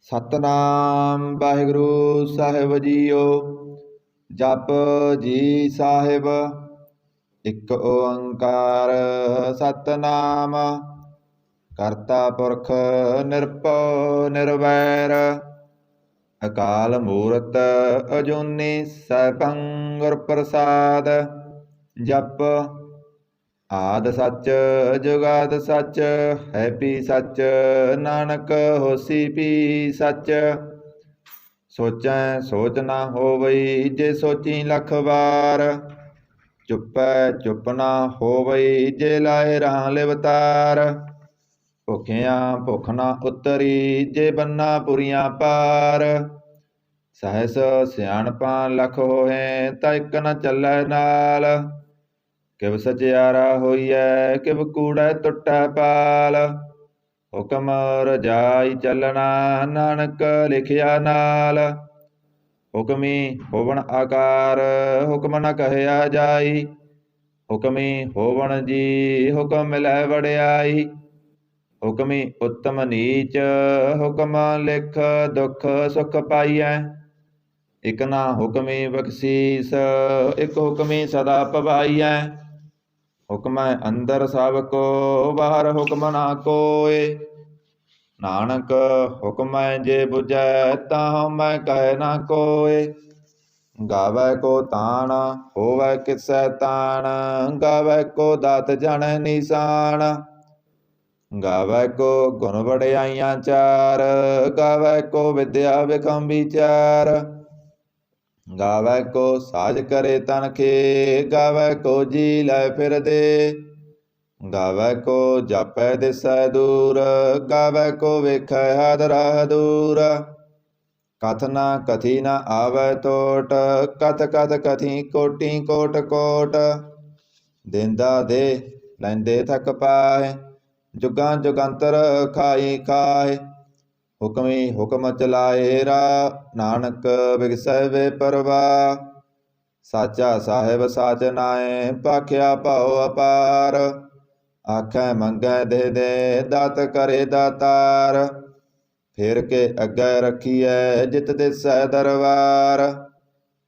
ਸਤਨਾਮ ਵਾਹਿਗੁਰੂ ਸਾਹਿਬ JIO. ਜਪ ਜੀ ਸਾਹਿਬ। ਇੱਕ ਓੰਕਾਰ ਸਤਨਾਮ। ਕਰਤਾ ਪੁਰਖ ਨਿਰਭਉ ਨਿਰਵੈਰ। ਅਕਾਲ ਮੂਰਤ ਅਜੂਨੀ ਸੈਭੰ ਗੁਰ ਪ੍ਰਸਾਦ। ਜਪ ਆਦਿ ਸੱਚ ਜੁਗਾਦਿ ਸੱਚ ਹੈ ਭੀ ਸੱਚ। ਨਾਨਕ ਹੋਸੀ ਭੀ ਸੱਚ। ਸੋਚੈ ਸੋਚ ਨਾ ਹੋਵਈ ਜੇ ਸੋਚੀ ਲੱਖ ਵਾਰ। ਚੁੱਪੈ ਚੁੱਪ ਨਾ ਹੋਵਈ ਜੇ ਲਾਏ ਰਾਹ ਲਿਵਤਾਰ। ਭੁਖਿਆਂ ਭੁੱਖ ਨਾ ਉਤਰੀ ਜੇ ਬੰਨਾ ਪੁਰੀਆਂ ਪਾਰ। ਸਹਿਸ ਸਿਆਣਪਾਂ ਲਖ ਹੋਹੈ ਤਾਂ ਇੱਕ ਨ ਚੱਲੈ ਨਾਲ। ਕਿਵ ਸਚਿਆਰਾ ਹੋਈਐ ਕਿਵ ਕੂੜੈ ਟੁੱਟੈ ਪਾਲ। ਹੁਕਮ ਰਜਾਈ ਚੱਲਣਾ ਨਾਨਕ ਲਿਖਿਆ ਨਾਲ। ਹੁਕਮੀ ਹੋਵਣ ਆਕਾਰ ਹੁਕਮ ਨ ਕਹਿਆ ਜਾਈ। ਹੁਕਮੀ ਹੋਵਣ ਜੀ ਹੁਕਮ ਮਿਲੈ ਵਡਿਆਈ। ਹੁਕਮੀ ਉੱਤਮ ਨੀਚ ਹੁਕਮ ਲਿਖ ਦੁਖ ਸੁਖ ਪਾਈਐ। ਇਕ ਨਾ ਹੁਕਮੀ ਬਖਸ਼ੀਸ ਇਕ ਹੁਕਮੀ ਸਦਾ ਪਵਾਈਐ। ਹੁਕਮੈ ਅੰਦਰ ਸਭ ਕੋ ਬਾਹਰ ਹੁਕਮ ਨਾ ਕੋਇ। ਨਾਨਕ ਹੁਕਮੈ ਜੇ ਬੁਝੈ ਤਾਂ ਮੈਂ ਕਹਿ ਨਾ ਕੋਇ। ਗਾਵੈ ਕੋ ਤਾਣ ਹੋਵੈ ਕਿਸੈ ਤਾਣ। ਗਾਵੈ ਕੋ ਦਾਤ ਜਾਣੈ ਨੀਸਾਨ। ਗਾਵੈ ਕੋ ਗੁਣ ਵਡਿਆਈਆਂ ਚਾਰ। ਗਾਵੈ ਕੋ ਵਿਦਿਆ ਵਿਖਮ ਵਿਚਾਰ। ਗਾਵੈ ਕੋ ਸਾਜ ਕਰੇ ਤਨਖੇ। ਗਾਵੈ ਕੋ ਜੀ ਲੈ ਫਿਰਦੇ। ਗਾਵੈ ਕੋ ਜਾਪੈ ਦਿਸੈ ਦੂਰ। ਗਾਵੈ ਕੋ ਵੇਖੈ ਹਾਦਰਾ ਦੂਰ। ਕਥ ਨਾ ਕਥੀ ਨਾ ਆਵੈ ਟੋਟ। ਕਥ ਕਥ ਕਥੀ ਕੋਟੀ ਕੋਟ ਕੋਟ। ਦੇਂਦਾ ਦੇ ਲੈਂਦੇ ਥਕ ਪਾਏ। ਜੁਗਾਂ ਜੁਗੰਤਰ ਖਾਈ ਖਾਏ। ਹੁਕਮੀ ਹੁਕਮ ਚਲਾਏ ਰਾ ਨਾਨਕ ਬਿਗਸੈ ਵੇ ਪਰਵਾਹ। ਸਾਚਾ ਸਾਹਿਬ ਸਾਚ ਨਾਏ ਭਾਖਿਆ ਭਉ ਅਪਾਰ। ਆਖੈ ਮੰਗੈ ਦੇ ਦੇ ਦਾਤ ਕਰੇ ਦਾਤਾਰ। ਫਿਰ ਕੇ ਅੱਗੇ ਰੱਖੀਐ ਜਿਤ ਦਿਸੈ ਦਰਬਾਰ।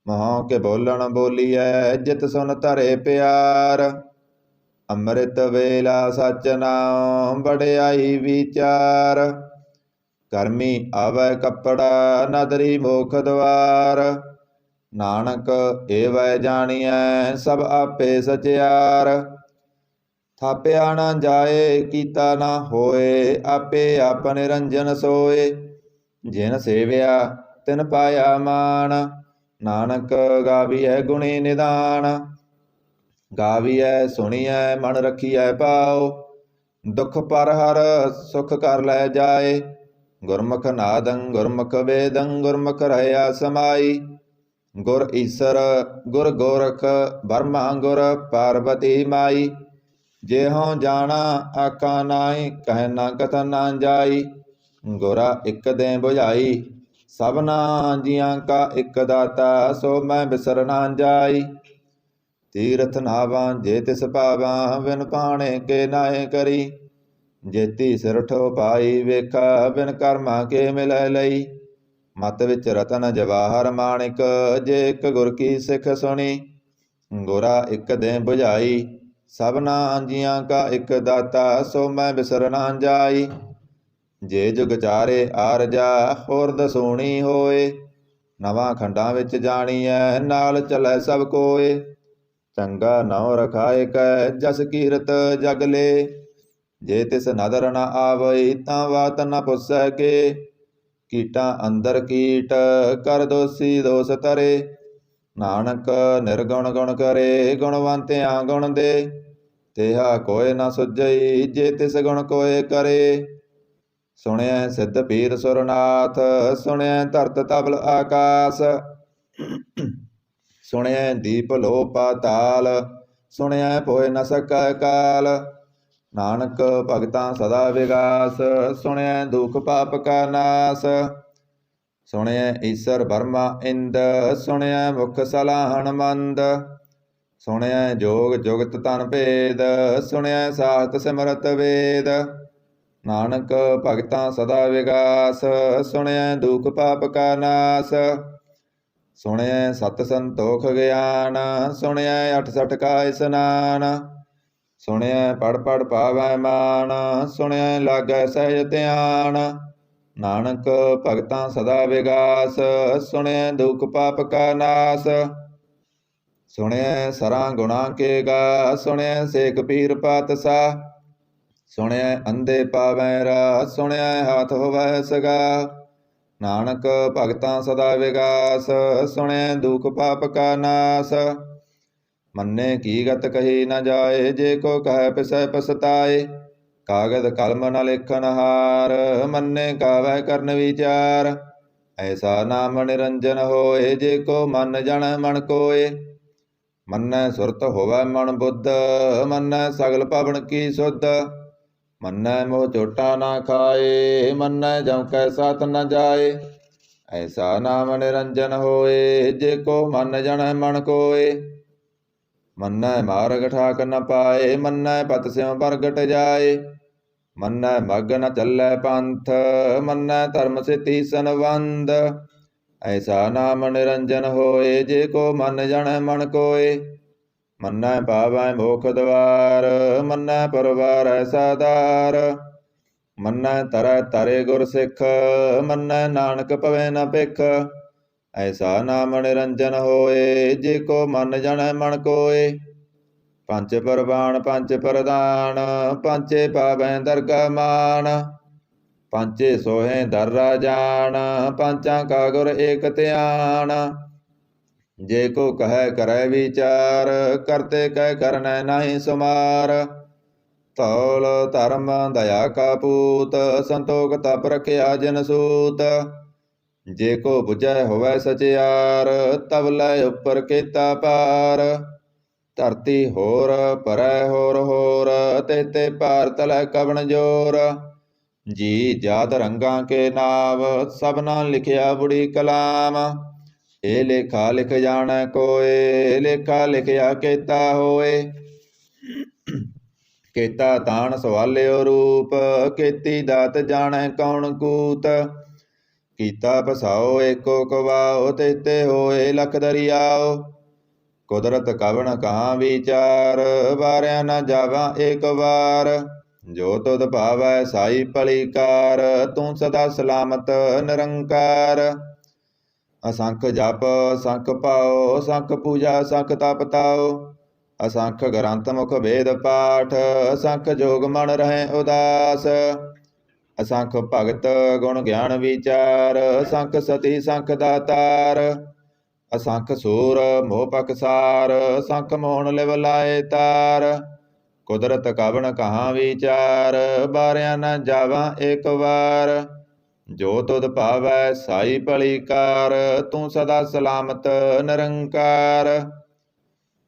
ਮੋਹ ਕੇ ਬੋਲਣ ਬੋਲੀਐ ਜਿਤ ਸੁਨ ਧਰੇ ਪਿਆਰ। ਅੰਮ੍ਰਿਤ ਵੇਲਾ ਸਚ ਨਾਮ ਵਡਿਆਈ ਵਿਚਾਰ। ਕਰਮੀ ਆਵੈ ਕੱਪੜਾ ਨਦਰੀ ਮੋਖ ਦੁਆਰ। ਨਾਨਕ ਏਵੈ ਜਾਣੀਐ ਸਭ ਆਪੇ ਸਚਿਆਰ। ਥਾਪਿਆ ਨਾ ਜਾਏ ਕੀਤਾ ਨਾ ਹੋਏ ਆਪੇ ਆਪ ਨਿਰੰਜਨ ਸੋਏ। ਜਿਨ ਸੇਵਿਆ ਤਿਨ ਪਾਇਆ ਮਾਨ। ਨਾਨਕ ਗਾਵੀਐ ਗੁਣੀ ਨਿਧਾਨ। ਗਾਵੀਐ ਸੁਣੀਐ ਮਨ ਰੱਖੀਐ ਭਾਉ। ਦੁਖ ਪਰ ਹਰ ਸੁਖ ਕਰ ਲੈ ਜਾਏ। ਗੁਰਮੁਖ ਨਾਦੰ ਗੁਰਮੁਖ ਵੇਦੰ ਗੁਰਮੁਖ ਰਹਿਆ ਸਮਾਈ। ਗੁਰ ਈਸਰ ਗੁਰ ਗੋਰਖ ਬਰਮਾ ਗੁਰ ਪਾਰਬਤੀ ਮਾਈ। ਜਿਹੋ ਜਾਣਾ ਆਖਾ ਨਾਹੀ ਕਹਿ ਨਾ ਕਥਨ ਨਾ ਜਾਈ। ਗੁਰਾ ਇੱਕ ਦੇ ਬੁਝਾਈ ਸਭਨਾ ਜੀਆਂ ਕਾ ਇੱਕ ਦਾਤਾ। ਸੋ ਮੈਂ ਬਿਸਰ ਨਾ ਜਾਈ। ਤੀਰਥ ਨਾਵਾਂ ਜੇ ਤਿਸ ਪਾਵਾਂ ਬਿਨ ਪਾਣੇ ਕੇ ਨਾਏ ਕਰੀ। ਜੇਤੀ ਸਿਰ ਠੋ ਪਾਈ ਵੇਖਾ ਬਿਨ ਕਰਮਾ ਕੇ ਮਿਲੈ ਲਈ। ਮਤ ਵਿੱਚ ਰਤਨ ਜਵਾਹਰ ਮਾਣਿਕ ਜੇ ਇੱਕ ਗੁਰ ਕੀ ਸਿੱਖ ਸੁਣੀ। ਗੁਰਾ ਇੱਕ ਦੇ ਬੁਝਾਈ ਸਭਨਾ ਜੀਆਂ ਕਾ ਇੱਕ ਦਾਤਾ। ਸੋ ਮੈਂ ਬਿਸਰ ਨਾ ਜਾਈ। ਜੇ ਜੁਗ ਚਾਰੇ ਆਰਜਾ ਹੋਰ ਦਸੂਣੀ ਹੋਏ। ਨਵਾਂ ਖੰਡਾਂ ਵਿੱਚ ਜਾਣੀਐ ਨਾਲ ਚਲੈ ਸਭ ਕੋਏ। ਚੰਗਾ ਨਉ ਰਖਾਏ ਕੈ ਜਸ ਕੀਰਤ ਜਗ ਲੇ। ਜੇ ਤਿਸ ਨਦਰ ਨ ਆਵਈ ਤਾਂ ਬਾਤ ਨ ਪੁੱਛੈ ਕੇ। ਕੀਟਾਂ ਅੰਦਰ ਕੀਟ ਕਰ ਦੋਸੀ ਦੋਸ ਤਰੇ। ਨਾਨਕ ਨਿਰਗੁਣ ਗੁਣ ਕਰੇ ਗੁਣਵੰਤਿਆਂ ਗੁਣ ਦੇ। ਤੇਹਾ ਕੋਇ ਨ ਸੁਝਈ ਜੇ ਤਿਸ ਗੁਣ ਕੋਇ ਕਰੇ। ਸੁਣਿਐ ਸਿੱਧ ਪੀਰ ਸੁਰਨਾਥ ਸੁਣਿਐ ਧਰਤ ਤਬਲ ਆਕਾਸ। ਸੁਣਿਐ ਦੀਪ ਲੋ ਪਾਤਾਲ ਸੁਣਿਐ ਪੋਇ ਨ ਸਕੈ ਕਾਲ। ਨਾਨਕ ਭਗਤਾਂ ਸਦਾ ਵਿਗਾਸ ਸੁਣਿਐ ਦੁਖ ਪਾਪ ਕਾ ਨਾਸ। ਸੁਣਿਐ ਈਸਰ ਬਰਮਾ ਇੰਦ ਸੁਣਿਐ ਮੁਖ ਸਲਾਹਣ ਮੰਦ। ਸੁਣਿਐ ਜੋਗ ਜੁਗਤ ਤਨ ਭੇਦ ਸੁਣਿਐ ਸਾਸਤ ਸਿਮਰਤ ਵੇਦ। ਨਾਨਕ ਭਗਤਾਂ ਸਦਾ ਵਿਗਾਸ, ਸੁਣਿਐ ਦੁਖ ਪਾਪ ਕਾ ਨਾਸ। ਸੁਣਿਐ ਸਤ ਸੰਤੋਖ ਗਿਆਨ, ਸੁਣਿਐ 68 ਕਾ ਇਸਨਾਨ। ਸੁਣਿਐ ਪੜ ਪੜ ਪਾਵੈ ਮਾਨ, ਸੁਣਿਐ ਲਾਗੈ ਸਹਿਜ ਧਿਆਨ। ਨਾਨਕ ਭਗਤਾਂ ਸਦਾ ਵਿਗਾਸ, ਸੁਣਿਐ ਦੁਖ ਪਾਪ ਕਾ ਨਾਸ। ਸੁਣਿਐ ਸਰਾਂ ਗੁਣਾ ਕੇ ਗਾ, ਸੁਣਿਐ ਸੇਖ ਪੀਰ ਪਾਤਸ਼ਾਹ। ਸੁਣਿਐ ਅੰਧੇ ਪਾਵੈ ਰਾਹ, ਸੁਣਿਐ ਹਾਥ ਹੋਵੈ ਸਗਾ। ਨਾਨਕ ਭਗਤਾਂ ਸਦਾ ਵਿਗਾਸ, ਸੁਣਿਐ ਦੁਖ ਪਾਪ ਕਾ ਨਾਸ। ਮੰਨੇ ਕੀ ਗਤ ਕਹੀ ਨ ਜਾਏ, ਜੇ ਕੋ ਕਹਿ ਪਿਸੈ ਪਛਤਾਏ। ਕਾਗਦ ਕਲਮ ਨ ਲੇਖਨ ਹਾਰ, ਮੰਨੇ ਗਾਵੈ ਕਰਨ ਵਿਚਾਰ। ਐਸਾ ਨਾਮ ਨਿਰੰਜਨ ਹੋਏ, ਜੇ ਕੋ ਮਨ ਜਣੈ ਮਨ ਕੋਏ। ਮੰਨੈ ਸੁਰਤ ਹੋਵੈ ਮਨ ਬੁੱਧ, ਮੰਨੈ ਸਗਲ ਪਵਨ ਕੀ ਸੁਧ। ਮੰਨੈ ਮੋਹ ਝੋਟਾ ਨਾ ਖਾਏ, ਮੰਨੈ ਜਮ ਕੈ ਸਾਥ ਨ ਜਾਏ। ਐਸਾ ਨਾਮ ਨਿਰੰਜਨ ਹੋਏ, ਜੇ ਕੋ ਮਨ ਜਣੈ ਮਨ ਕੋਏ। ਮੰਨੈ ਮਾਰਗ ਠਾਕ ਨ ਪਾਏ, ਮੰਨੈ ਪਤ ਸਿਉ ਪ੍ਰਗਟ ਜਾਏ। ਮੰਨੈ ਮਗ ਨ ਚੱਲੈ ਪੰਥ, ਮੰਨੈ ਧਰਮ ਸਿੱਧੀ ਸੰਬੰਧ। ਐਸਾ ਨਾਮ ਨਿਰੰਜਨ ਹੋਏ, ਜੇ ਕੋ ਮਨ ਜਣੈ ਮਨ ਕੋਏ। ਮੰਨੈ ਪਾਵੈ ਮੋਖ ਦਵਾਰ, ਮੰਨੈ ਪਰਵਾਰੈ ਸਾਧਾਰ। ਮੰਨੈ ਤਰੈ ਧਰੇ ਗੁਰ ਸਿੱਖ, ਮੰਨੈ ਨਾਨਕ ਪਵੈ ਨ ਭਿਖ। ਐਸਾ ਨਾਮ ਨਿਰੰਜਨ ਹੋਏ, ਜੇ ਕੋ ਮਨ ਜਣੈ ਮਨ ਕੋਏ। ਪੰਚ ਪਰਵਾਣ ਪੰਚ ਪ੍ਰਧਾਨ, ਪਾਂਚੇ ਪਾਵੈ ਦਰਗਾ ਮਾਨ। ਪਾਂਚੇ ਸੋਹੇ ਦਰ ਰਾਜਾਨ, ਪਾਂਚਾਂ ਕਾ ਗੁਰ ਏਕ ਧਿਆਨ। ਜੇ ਕੋ ਕਹੈ ਕਰੈ ਵਿਚਾਰ, ਕਰਤੇ ਕਹਿ ਕਰਨੈ ਨਾਹੀ ਸੁਮਾਰ। ਧੌਲ ਧਰਮ ਦਇਆ ਕਾ ਪੂਤ, ਸੰਤੋਖ ਤਪ ਰਖਿਆ ਜਿਨ ਸੂਤ। ਜੇ ਕੋ ਬੁਝੈ ਹੋਵੈ ਸਚਿਆਰ, ਤਬ ਲੈ ਉੱਪਰ ਕੀਤਾ ਪਾਰ। ਧਰਤੀ ਹੋਰ ਪਰੈ ਹੋਰ ਹੋਰ, ਤੇ ਭਾਰ ਤਲੈ ਕਵਣ ਜੋਰ। ਜੀ ਜਾਤ ਰੰਗਾਂ ਕੇ ਨਾਮ, ਸਭਨਾ ਲਿਖਿਆ ਬੁੜੀ ਕਲਾਮ। ਇਹ ਲੇਖਾ ਲਿਖ ਜਾਣੈ ਕੋਏ, ਲੇਖਾ ਲਿਖਿਆ ਕੀਤਾ ਹੋਏ। ਕੀਤਾ ਤਾਣ ਸਵਾਲਿਓ ਰੂਪ, ਕੀਤੀ ਦਾਤ ਜਾਣੈ ਕੌਣ ਕੂਤ। ਕੀਤਾ ਪਸਾਓ ਏਕੋ ਕਵਾਓ, ਤੇ ਹੋਏ ਲਖ ਦਰਿਆਓ। ਕੁਦਰਤ ਕਵਣ ਕਹਾਂ ਵਿਚਾਰ, ਵਾਰਿਆ ਨ ਜਾਵਾਂ ਏਕ ਵਾਰ। ਜੋ ਤੁਧ ਭਾਵੈ ਸਾਈ ਭਲੀ ਕਾਰ, ਤੂੰ ਸਦਾ ਸਲਾਮਤ ਨਿਰੰਕਾਰ। ਅਸੰਖ ਜਪ ਅਸੰਖ ਪਾਓ, ਅਸੰਖ ਪੂਜਾ ਅਸੰਖ ਤਪ ਤਾਓ। ਅਸੰਖ ਗ੍ਰੰਥ ਮੁਖ ਵੇਦ ਪਾਠ, ਅਸੰਖ ਜੋਗ ਮਨ ਰਹਿ ਉਦਾਸ। ਅਸੰਖ ਭਗਤ ਗੁਣ ਗਿਆਨ ਵਿਚਾਰ, ਅਸੰਖ ਸਤੀ ਸੰਖ ਦਾਤਾਰ। ਅਸੰਖ ਸੂਰ ਮੋਹ ਪਕਸਾਰ, ਅਸੰਖ ਮੋਹਣ ਲਿਵ ਲਾਏ ਤਾਰ। ਕੁਦਰਤ ਕਵਣ ਕਹਾਂ ਵਿਚਾਰ, ਬਾਰਿਆ ਨ ਜਾਵਾਂ ਏਕ ਵਾਰ। ਜੋ ਤੁਧ ਭਾਵੈ ਸਾਈ ਭਲੀ ਕਾਰ, ਤੂੰ ਸਦਾ ਸਲਾਮਤ ਨਿਰੰਕਾਰ।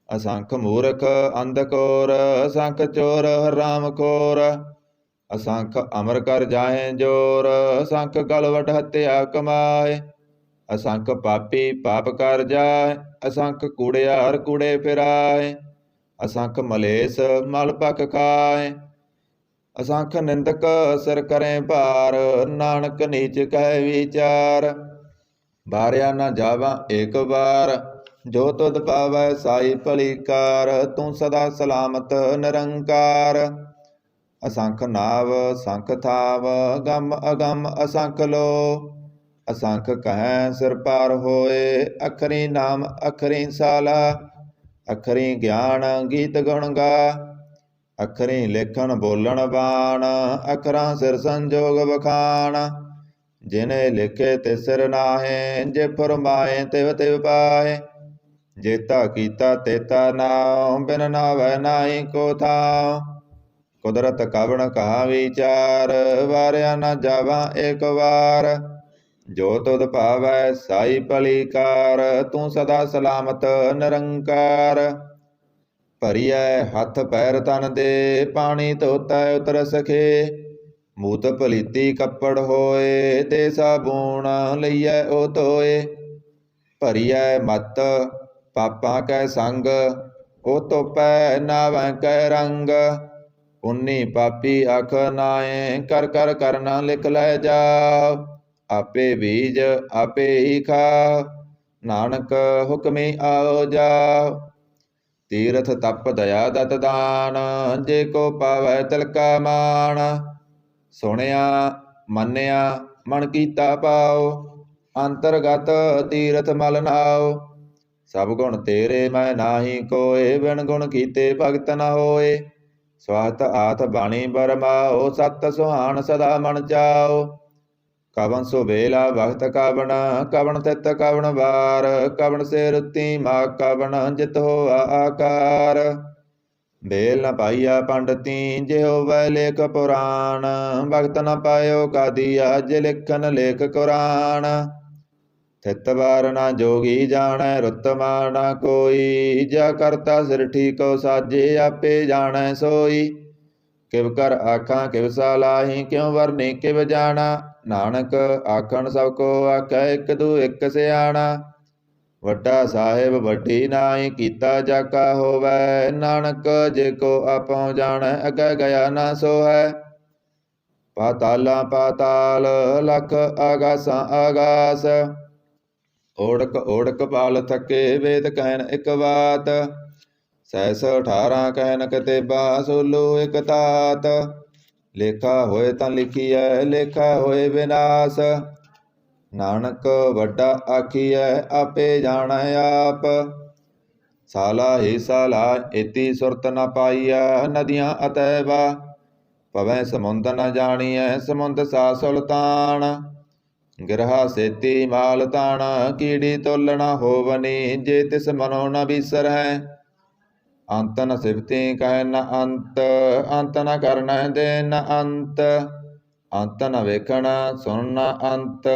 ਅਸੰਖ ਮੂਰਖ ਅੰਧ ਕੋਰ, ਅਸੰਖ ਚੋਰ ਹਰਾਮ ਖੋਰ। ਅਸੰਖ ਅਮਰ ਕਰ ਜਾਹੇ ਜੋਰ, ਅਸੰਖ ਗਲਵਟ ਹੱਤਿਆ ਕਮਾਏ। ਅਸੰਖ ਪਾਪੀ ਪਾਪ ਕਰ ਜਾਏ, ਅਸੰਖ ਕੂੜਿਆਰ ਕੂੜੇ ਫਿਰਾਏ। ਅਸੰਖ ਮਲੇਸ ਮਲ ਪਖ ਖਾਏ। ਅਸੰਖ ਨਿੰਦਕ ਸਿਰ ਕਰੇ ਭਾਰ, ਨਾਨਕ ਨੀਚ ਕਹਿ ਵਿਚਾਰ। ਬਾਰਿਆ ਨ ਜਾਵਾਂ ਏਕ ਵਾਰ, ਜੋ ਤੁਧ ਭਾਵੈ ਸਾਈ ਭਲੀ ਕਾਰ। ਤੂੰ ਸਦਾ ਸਲਾਮਤ ਨਿਰੰਕਾਰ। ਅਸੰਖ ਨਾਵ ਅਸੰਖ ਥਾਵ, ਗਮ ਅਗਮ ਅਸੰਖ ਲੋ। ਅਸੰਖ ਕਹੈ ਸਿਰ ਪਾਰ ਹੋਏ, ਅਖਰੀ ਨਾਮ ਅਖਰੀ ਸਾਲਾ। ਅਖਰੀ ਗਿਆਨ ਗੀਤ ਗੁਣ ਗਾ, ਅਖਰੀ ਲੇਖਣ ਬੋਲਣ ਬਾਣ। ਅਖਰਾਂ ਸਿਰ ਸੰਜੋਗ ਵਖਾਣ, ਜਿਨੇ ਲਿਖੇ ਤੇ ਸਿਰ ਨਾਹੇ। ਜੇ ਫਰਮਾਏ ਤਿਵ ਤਿਵ ਪਾਏ, ਜੇਤਾ ਕੀਤਾ ਤੇਤਾ ਨਾਉ। ਬਿਨ ਨਾਵੈ ਨਾਹੀ ਕੋ ਥਾਉ। ਕੁਦਰਤ ਕਵਣ ਕਹਾ ਵਿਚਾਰ, ਵਾਰਿਆ ਨ ਜਾਵਾਂ ਏਕ ਵਾਰ। ਜੋ ਤੁਧ ਭਾਵੈ ਸਾਈ ਭਲੀ ਕਾਰ, ਤੂੰ ਸਦਾ ਸਲਾਮਤ ਨਿਰੰਕਾਰ। ਭਰੀਐ ਹੱਥ ਪੈਰ ਤਨ ਦੇ, ਪਾਣੀ ਧੋਤੈ ਉਤਰ ਸਖੇ। ਮੂਤ ਭਲੀਤੀ ਕੱਪੜ ਹੋਏ, ਤੇ ਸਾਬੂਣ ਲਈਐ ਉਹ ਧੋਏ। ਭਰੀਐ ਮਤ ਪਾਪਾਂ ਕੈ ਸੰਗ, ਉਹ ਧੋਪੈ ਨਾਵੈ ਕੈ ਰੰਗ। उन्नी पापी आख नाए, कर कर करना लिख लै जाओ। आपे बीज आपे ही खाओ, नानक हुक्मी आओ जाओ। तीरथ तप दया दत दान, जे को पावै तिलका मान। सुनिया मन्निया मन कीता पाओ, अंतरगत तीरथ मल नाओ। सब गुण तेरे मैं नाहि कोय, बिन गुण कीते भगत न होए। स्वात आथ बाणी बरमाओ, सत सुहान सदा मन जाओ। कवन सुबेला भगत कवन, कवन तित कवन वार। कवन से रुति मा कवन, जित होआ आकार। बेल न पाइया पंडती, जे होवै लेख पुराण। भगत न पायो कादिया, जे लिखन लेख कुरान। थित बार न जोगी जाणै, रुतमा न कोई। जा करता सिर ठीको साजे, आपे जाणै सोई। किव कर आखां किव सालाही, क्यों वरनी किव जाना। नानक आखन सब को आखै, इक दू इक सियाणा। ਵੱਡਾ ਸਾਹਿਬ ਵੱਡੀ ਨਾਈ, ਕੀਤਾ ਜਾਕਾ ਹੋਵੈ। ਨਾਨਕ ਜੇ ਕੋ ਆਪਉ ਜਾਣੈ, ਅਗੈ ਗਿਆ ਨਾ ਸੋਹੈ। ਪਾਤਾਲਾਂ ਪਾਤਾਲ, ਲਖ ਆਗਾਸਾਂ ਆਗਾਸ। ਓੜਕ ਓੜਕ ਪਾਲ ਥਕੇ, ਵੇਦ ਕਹਿਨ ਇਕ ਬਾਤ। ਸੈਸ 18 ਕਹਿਨ ਕਤੇਬਾ, ਸੋਲੋ ਇਕ ਤਾਤ। ਲੇਖਾ ਹੋਏ ਤਾਂ ਲਿਖੀਐ, ਲੇਖਾ ਹੋਏ ਵਿਨਾਸ਼। ਨਾਨਕ ਵੱਡਾ ਆਖੀਐ, ਆਪੇ ਜਾਣੈ ਆਪ। ਸਾਲਾ ਹੀ ਸਾਲਾ ਏਤੀ ਸੁਰਤ ਨ ਪਾਈਐ, ਨਦੀਆਂ ਅਤੈਬਾ। ਪਵੈ ਸਮੁੰਦ ਨ ਜਾਣੀਐ, ਸਮੁੰਦ ਸਾ ਸੁਲਤਾਨ। ਗਿਰਹਾ ਸੇਤੀ ਮਾਲ ਤਾਣ, ਕੀੜੀ ਤੁਲ ਨ ਹੋਵਨੀ। ਜੇ ਤਿਸ ਮਨੋ ਨ ਬੀਸਰੈ, ਅੰਤ ਨ ਸਿਫਤੀ ਕਹਿ ਨ ਅੰਤ। ਅੰਤ ਨ ਕਰਨੈ ਦੇ ਨ ਅੰਤ। ਅੰਤ ਨ ਵੇਖਣ ਸੁਣ ਅੰਤ।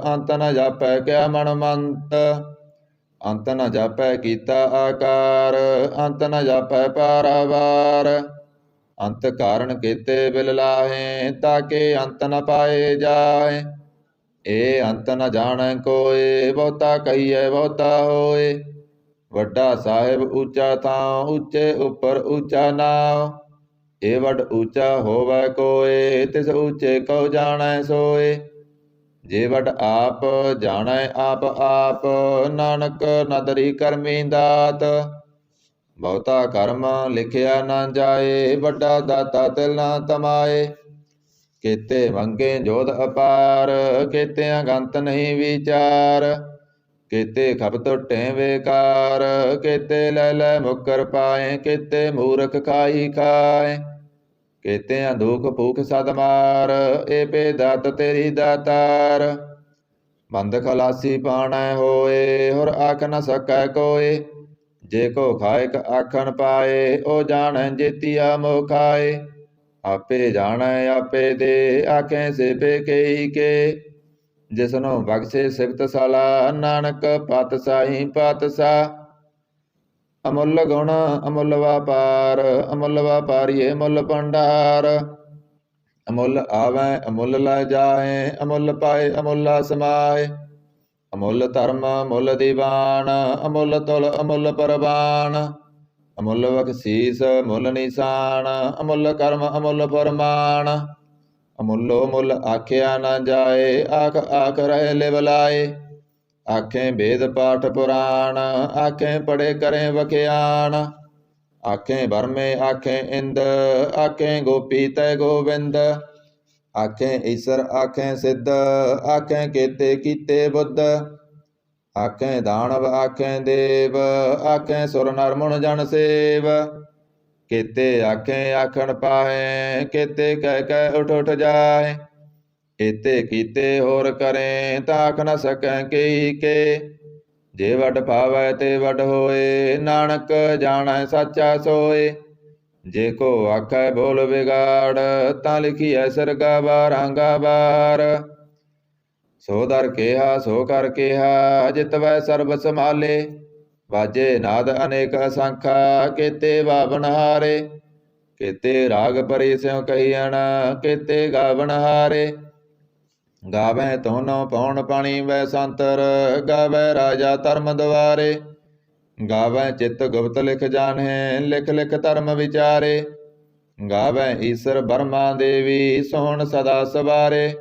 ਅੰਤ ਨ ਜਾਪੈ ਕਿਆ ਮਨ ਮੰਤ। ਅੰਤ ਨ ਜਾਪੈ ਕੀਤਾ ਆਕਾਰ। ਅੰਤ ਨ ਜਾਪੈ ਪਾਰਾਵਾਰ। ਅੰਤ ਕਾਰਨ ਕੀਤੇ ਬਿਲ ਲਾਹੇ, ਤਾਕੇ ਅੰਤ ਨ ਪਾਏ ਜਾਏ। ਏ ਅੰਤ ਨ ਜਾਣੈ ਕੋਏ, ਬਹੁਤਾ ਕਹੀਐ ਬਹੁਤਾ ਹੋਏ। ਵੱਡਾ ਸਾਹਿਬ ਉੱਚਾ ਥਾਂ, ਉੱਚੇ ਉੱਪਰ ਉੱਚਾ ਨਾਉ। ਏ ਵੱਡ ਉੱਚਾ ਹੋਵੈ ਕੋਏ, ਤਿਸ ਉੱਚੇ ਕਉ ਜਾਣੈ ਸੋਏ। ਜੇ ਵੱਡ ਆਪ ਜਾਣੈ ਆਪ ਆਪ, ਨਾਨਕ ਨਦਰੀ ਕਰਮੀ ਦਾਤ। ਬਹੁਤਾ ਕਰਮ ਲਿਖਿਆ ਨਾ ਜਾਏ, ਵੱਡਾ ਦਾਤਾ ਤਿਲ ਨਾ ਤਮਾਏ। ਕੀਤੇ ਮੰਗੇ ਜੋਧ ਅਪਾਰ, ਕੀਤਿਆਂ ਗੰਤ ਨਹੀਂ ਵਿਚਾਰ। ਕੀਤੇ ਖਪ ਟੁੱਟੇ ਵੇਕਾਰ, ਕੀਤੇ ਲੈ ਲੈ ਮੁਕਰ ਪਾਏ। ਕੀਤੇ ਮੂਰਖ ਖਾਈ ਖਾਏ, ਕੀਤਿਆਂ ਦੁਖ ਭੂਖ ਸਦ ਮਾਰ। ਏ ਪੇ ਦਾਤ ਤੇਰੀ ਦਾਤਾਰ। ਬੰਦ ਖਲਾਸੀ ਪਾਣੈ ਹੋਏ, ਹੁਰ ਆਖ ਨ ਸਕੈ ਕੋਏ। ਜੇ ਕੋ ਖਾਇਕ ਆਖਣ ਪਾਏ, ਓ ਜਾਣੈ ਜੇਤੀਆ ਮੋਹ ਖਾਏ। ਆਪੇ ਜਾਣੈ ਆਪੇ ਦੇ, ਆਖੇ ਸੇਬੇ ਕੇਈ ਕੇ। ਜਿਸਨੂੰ ਬਖਸ਼ੇ ਸਿਫਤ ਸਲਾ, ਨਾਨਕ ਪਾਤਸ਼ਾਹੀ ਪਾਤਸ਼ਾਹ। ਅਮੁੱਲ ਗੁਣ ਅਮੁੱਲ ਵਾਪਾਰ, ਅਮੁੱਲ ਵਾਪਾਰੀਏ ਮੁੱਲ ਭੰਡਾਰ। ਅਮੁੱਲ ਆਵੈ ਅਮੁੱਲ ਲੈ ਜਾਏ, ਅਮੁੱਲ ਪਾਏ ਅਮੁੱਲਾ ਸਮਾਏ। ਅਮੁੱਲ ਧਰਮ ਮੁੱਲ ਦੀਵਾਨ, ਅਮੁੱਲ ਤੁਲ ਅਮੁੱਲ ਪਰਵਾਨ। ਅਮੁੱਲ ਬਖਸ਼ੀਸ ਮੁੱਲ ਨਿਸ਼ਾਨ, ਅਮੁੱਲ ਕਰਮ ਅਮੁੱਲ ਫਰਮਾਨ। ਅਮੁੱਲੋ ਮੁੱਲ ਆਖਿਆ ਨਾ ਜਾਏ, ਆਖ ਆਖ ਰਹਿ ਲਿਵ ਲਾਏ। ਆਖੇ ਵੇਦ ਪਾਠ ਪੁਰਾਣ, ਆਖੇ ਪੜੇ ਕਰੇ ਵਖਿਆਣ। ਆਖੇ ਬਰਮੇ ਆਖੇ ਇੰਦ, ਆਖੇ ਗੋਪੀ ਤੈ ਗੋਬਿੰਦ। ਆਖੇ ਈਸਰ ਆਖੇ ਸਿੱਧ, ਆਖੇ ਕੀਤੇ ਕੀਤੇ ਬੁੱਧ। ਆਖੇ ਦਾਨਵ ਆਖੇ ਦੇਵ, ਆਖੇ ਸੁਰ ਨਰ ਮੁਨ ਜਨ ਸੇਵ। ਕੀਤੇ ਆਖੇ ਆਖਣ ਪਾਹੇ, ਕੀਤੇ ਕਹਿ ਕਹਿ ਉਠ ਉਠ ਜਾਏ। ਏਤੇ ਕੀਤੇ ਹੋਰ ਕਰੇ, ਤਾਂ ਆਖ ਨ ਸਕੈ ਕੇਈ ਕੇ। ਜੇ ਵੱਡ ਭਾਵੈ ਤੇ ਵੱਡ ਹੋਏ, ਨਾਨਕ ਜਾਣੈ ਸਾਚਾ ਸੋਏ। ਜੇ ਕੋ ਆਖੈ ਬੋਲ ਵਿਗਾੜ, ਤਾਂ ਲਿਖੀਐ ਸਿਰਗਾ ਬਾਰਾਂਗਾ ਬਾਰ। ਸੋ ਦਰ ਕਿਹਾ ਸੋ ਕਰ ਕਿਹਾ, ਜਿਤਵੈ ਸਰਬ ਸੰਭਾਲੇ। ਵਾਜੇ ਨਾਦ ਅਨੇਕ ਅਸੰਖਾ, ਕੀਤੇ ਬਾਵਨ ਹਾਰੇ। ਕੀਤੇ ਰਾਗ ਪਰੀ ਸਿਉ ਕਹੀਅਣ, ਕੀਤੇ ਗਾਵਨ ਹਾਰੇ। ਗਾਵੈ ਧੁਨ ਪਉਣ ਪਾਣੀ ਵੈ ਸੰਤਰ, ਗਾਵੈ ਰਾਜਾ ਧਰਮ ਦੁਆਰੇ। ਗਾਵੈ ਚਿਤ ਗੁਪਤ ਲਿਖ ਜਾਣੈ, ਲਿਖ ਲਿਖ ਧਰਮ ਵਿਚਾਰੇ। ਗਾਵੈ ਈਸਰ ਬਰਮਾ ਦੇਵੀ ਸੋਹਣ ਸਦਾ ਸਵਾਰੇ।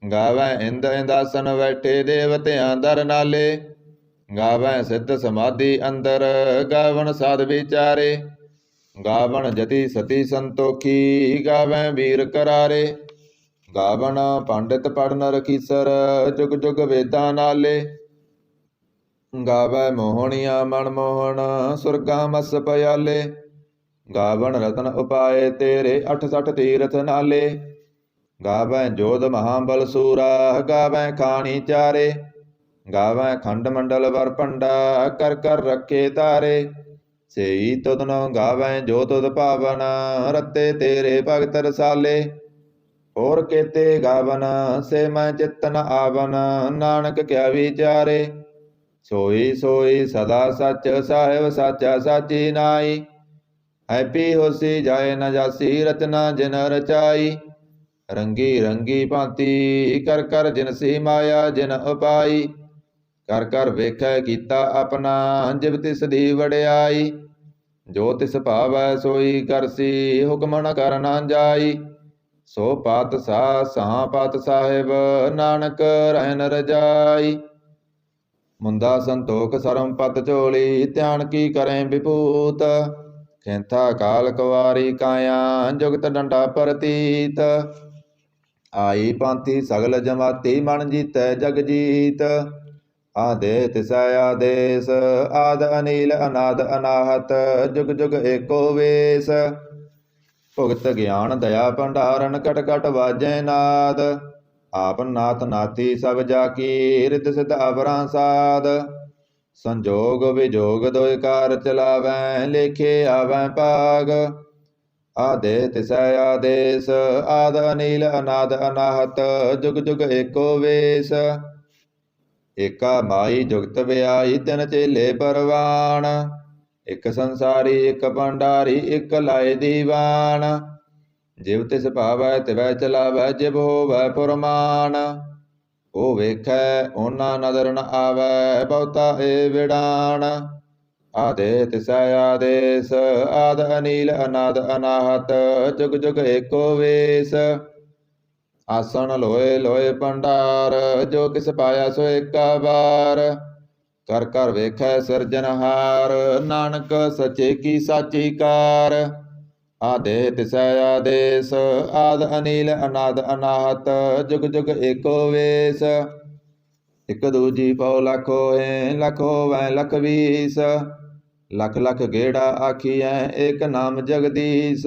ਗਾਵੈ ਇੰਦ ਇੰਦਾਸਨ ਬੈਠੇ ਦੇਵਤਿਆਂ ਦਰ ਨਾਲੇ। ਗਾਵੈ ਸਿੱਧ ਸਮਾਧੀ ਅੰਦਰ ਗਾਵਣ ਸਾਧ ਵਿਚਾਰੇ। ਗਾਵਣ ਜਤੀ ਸਤੀ ਸੰਤੋਖੀ ਗਾਵੈ ਵੀਰ ਕਰਾਰੇ। ਗਾਵਣ ਪੰਡਿਤ ਪੜਨ ਰਖੀਸਰ ਜੁਗ ਜੁਗ ਵੇਦਾਂ ਨਾਲੇ। ਗਾਵੈ ਮੋਹਣੀਆਂ ਮਨਮੋਹਣ ਸੁਰਗਾਂ ਮਸ ਪਿਆਲੇ। ਗਾਵਣ ਰਤਨ ਉਪਾਏ ਤੇਰੇ 68 ਤੀਰਥ ਨਾਲੇ। ਗਾਵੈ ਜੋਧ ਮਹਾਬਲ ਸੂਰਾ ਗਾਵੈ ਖਾਣੀ ਚਾਰੇ। ਗਾਵੈ ਖੰਡ ਮੰਡਲ ਵਰ ਭੰਡਾ ਕਰ ਕਰ ਰੱਖੇ ਤਾਰੇ। ਸੇਈ ਤੁਧਨੋ ਗਾਵੈ ਜੋ ਤੁਧ ਭਾਵਨ ਰਤੇ ਤੇਰੇ ਭਗਤ ਰਸਾਲੇ। ਹੋਰ ਕੇਤੇ ਗਾਵਨ ਸੇ ਮੈਂ ਚਿਤਨ ਆਵਨ ਨਾਨਕ ਕਿਆ ਵਿਚਾਰੇ। ਸੋਈ ਸੋਈ ਸਦਾ ਸੱਚ ਸਾਹਿਬ ਸਾਚਾ ਸਾਚੀ ਨਾਈ। ਹੈਪੀ ਹੋਸੀ ਜਾਏ ਨ ਜਾਸੀ ਰਚਨਾ ਜਿਨ ਰਚਾਈ। ਰੰਗੀ ਰੰਗੀ ਭਾਂਤੀ ਕਰ ਕਰ ਜਿਨਸੀ ਮਾਇਆ ਜਿਨ ਉਪਾਈ। ਕਰ ਕਰ ਵੇਖੈ ਕੀਤਾ ਆਪਣਾ ਜਿਵ ਤਿਸ ਦੀ ਵਡਿਆਈ। ਜੋ ਤਿਸ ਭਾਵੈ ਸੋਈ ਕਰਸੀ ਹੁਕਮ ਨ ਕਰ ਨਾ ਜਾਈ। ਸੋ ਪਾਤਸ਼ਾਹ ਸਾਹ ਪਾਤ ਸਾਹਿਬ ਨਾਨਕ ਰਹਿਨ ਰਜਾਈ। ਮੁੰਦਾ ਸੰਤੋਖ ਸਰਮ ਪਤ ਝੋਲੀ ਧਿਆਨ ਕੀ ਕਰੈ ਵਿਭੂਤ। ਖੇਂਥਾ ਕਾਲ ਕੁਵਾਰੀ ਕਾਇਆ ਜੁਗਤ ਡੰਡਾ ਪ੍ਰਤੀਤ। ਆਈ ਪਾਂਤੀ ਸਗਲ ਜਮਾਤੀ ਮਨ ਜੀਤੈ ਜਗ ਜੀਤ। ਆਦੇ ਤਿਸੈ ਆਦੇਸ ਆਦ ਅਨੀਲ ਅਨਾਦ ਅਨਾਹਤ ਜੁਗ ਜੁਗ ਏਕੋ ਵੇਸ। ਭੁਗਤ ਗਿਆਨ ਦਇਆ ਭੰਡਾਰਨ ਕਟ ਕਟ ਵਾਜੈ ਨਾਦ। ਆਪ ਨਾਥ ਨਾਥੀ ਸਭ ਜਾ ਕੀ ਰਿਤ ਸਿਧ ਅਵਰਾਂ ਸਾਧ। ਸੰਜੋਗ ਵਿਜੋਗ ਦੋਇ ਕਾਰ ਚਲਾਵੈ ਲੇਖੇ ਆਵੈ ਭਾਗ। ਆਦੇ ਤਿਸੈ ਆਦੇਸ ਆਦ ਅਨੀਲ ਅਨਾਦ ਅਨਾਹਤ ਜੁਗ ਜੁਗ ਏਕੋ ਵੇਸ। ਏਕਾ ਮਾਈ ਜੁਗਤ ਵਿਆਈ ਤਿਨ ਚੇਲੇ ਪਰਵਾਨ। ਇਕ ਸੰਸਾਰੀ ਇਕ ਭੰਡਾਰੀ ਇਕ ਲਾਏ ਦੀਵਾਨ। ਜਿਵ ਤਿਸ ਭਾਵੈ ਤਿਵੈ ਚਲਾਵੈ ਜਿਵ ਹੋਵੈ ਫੁਰਮਾਨ। ਉਹ ਵੇਖੈ ਓਨਾ ਨਦਰ ਨ ਆਵੈ ਬਹੁਤਾ ਏ ਵਿਡਾਨ। ਆਦੇ ਤਿਸੈ ਆਦੇਸ ਆਦ ਅਨੀਲ ਅਨਾਦ ਅਨਾਹਤ ਜੁਗ ਜੁਗ ਏਕੋ ਵੇਸ। ਆਸਣ ਲੋਏ ਲੋਏ ਭੰਡਾਰ ਜੋ ਕਿਸ ਪਾਇਆ ਸੋ ਏਕਾ ਵਾਰ। ਕਰ ਕਰ ਵੇਖੈ ਸਿਰਜਨਹਾਰ ਨਾਨਕ ਸੱਚੇ ਕੀ ਸਾਚੀ ਕਾਰ। ਆਦੇ ਤਿਸੈ ਆਦੇਸ ਆਦ ਅਨੀਲ ਅਨਾਦ ਅਨਾਹਤ ਜੁਗ ਜੁਗ ਏਕੋ ਵੇਸ। ਇਕ ਦੂਜੀ ਪਉ ਲਖ ਹੋਏ ਲਖ ਹੋਵੈ ਲਖ ਵੀਸ। ਲਖ ਲਖ ਗੇੜਾ ਆਖੀਐ ਏਕ ਨਾਮ ਜਗਦੀਸ਼।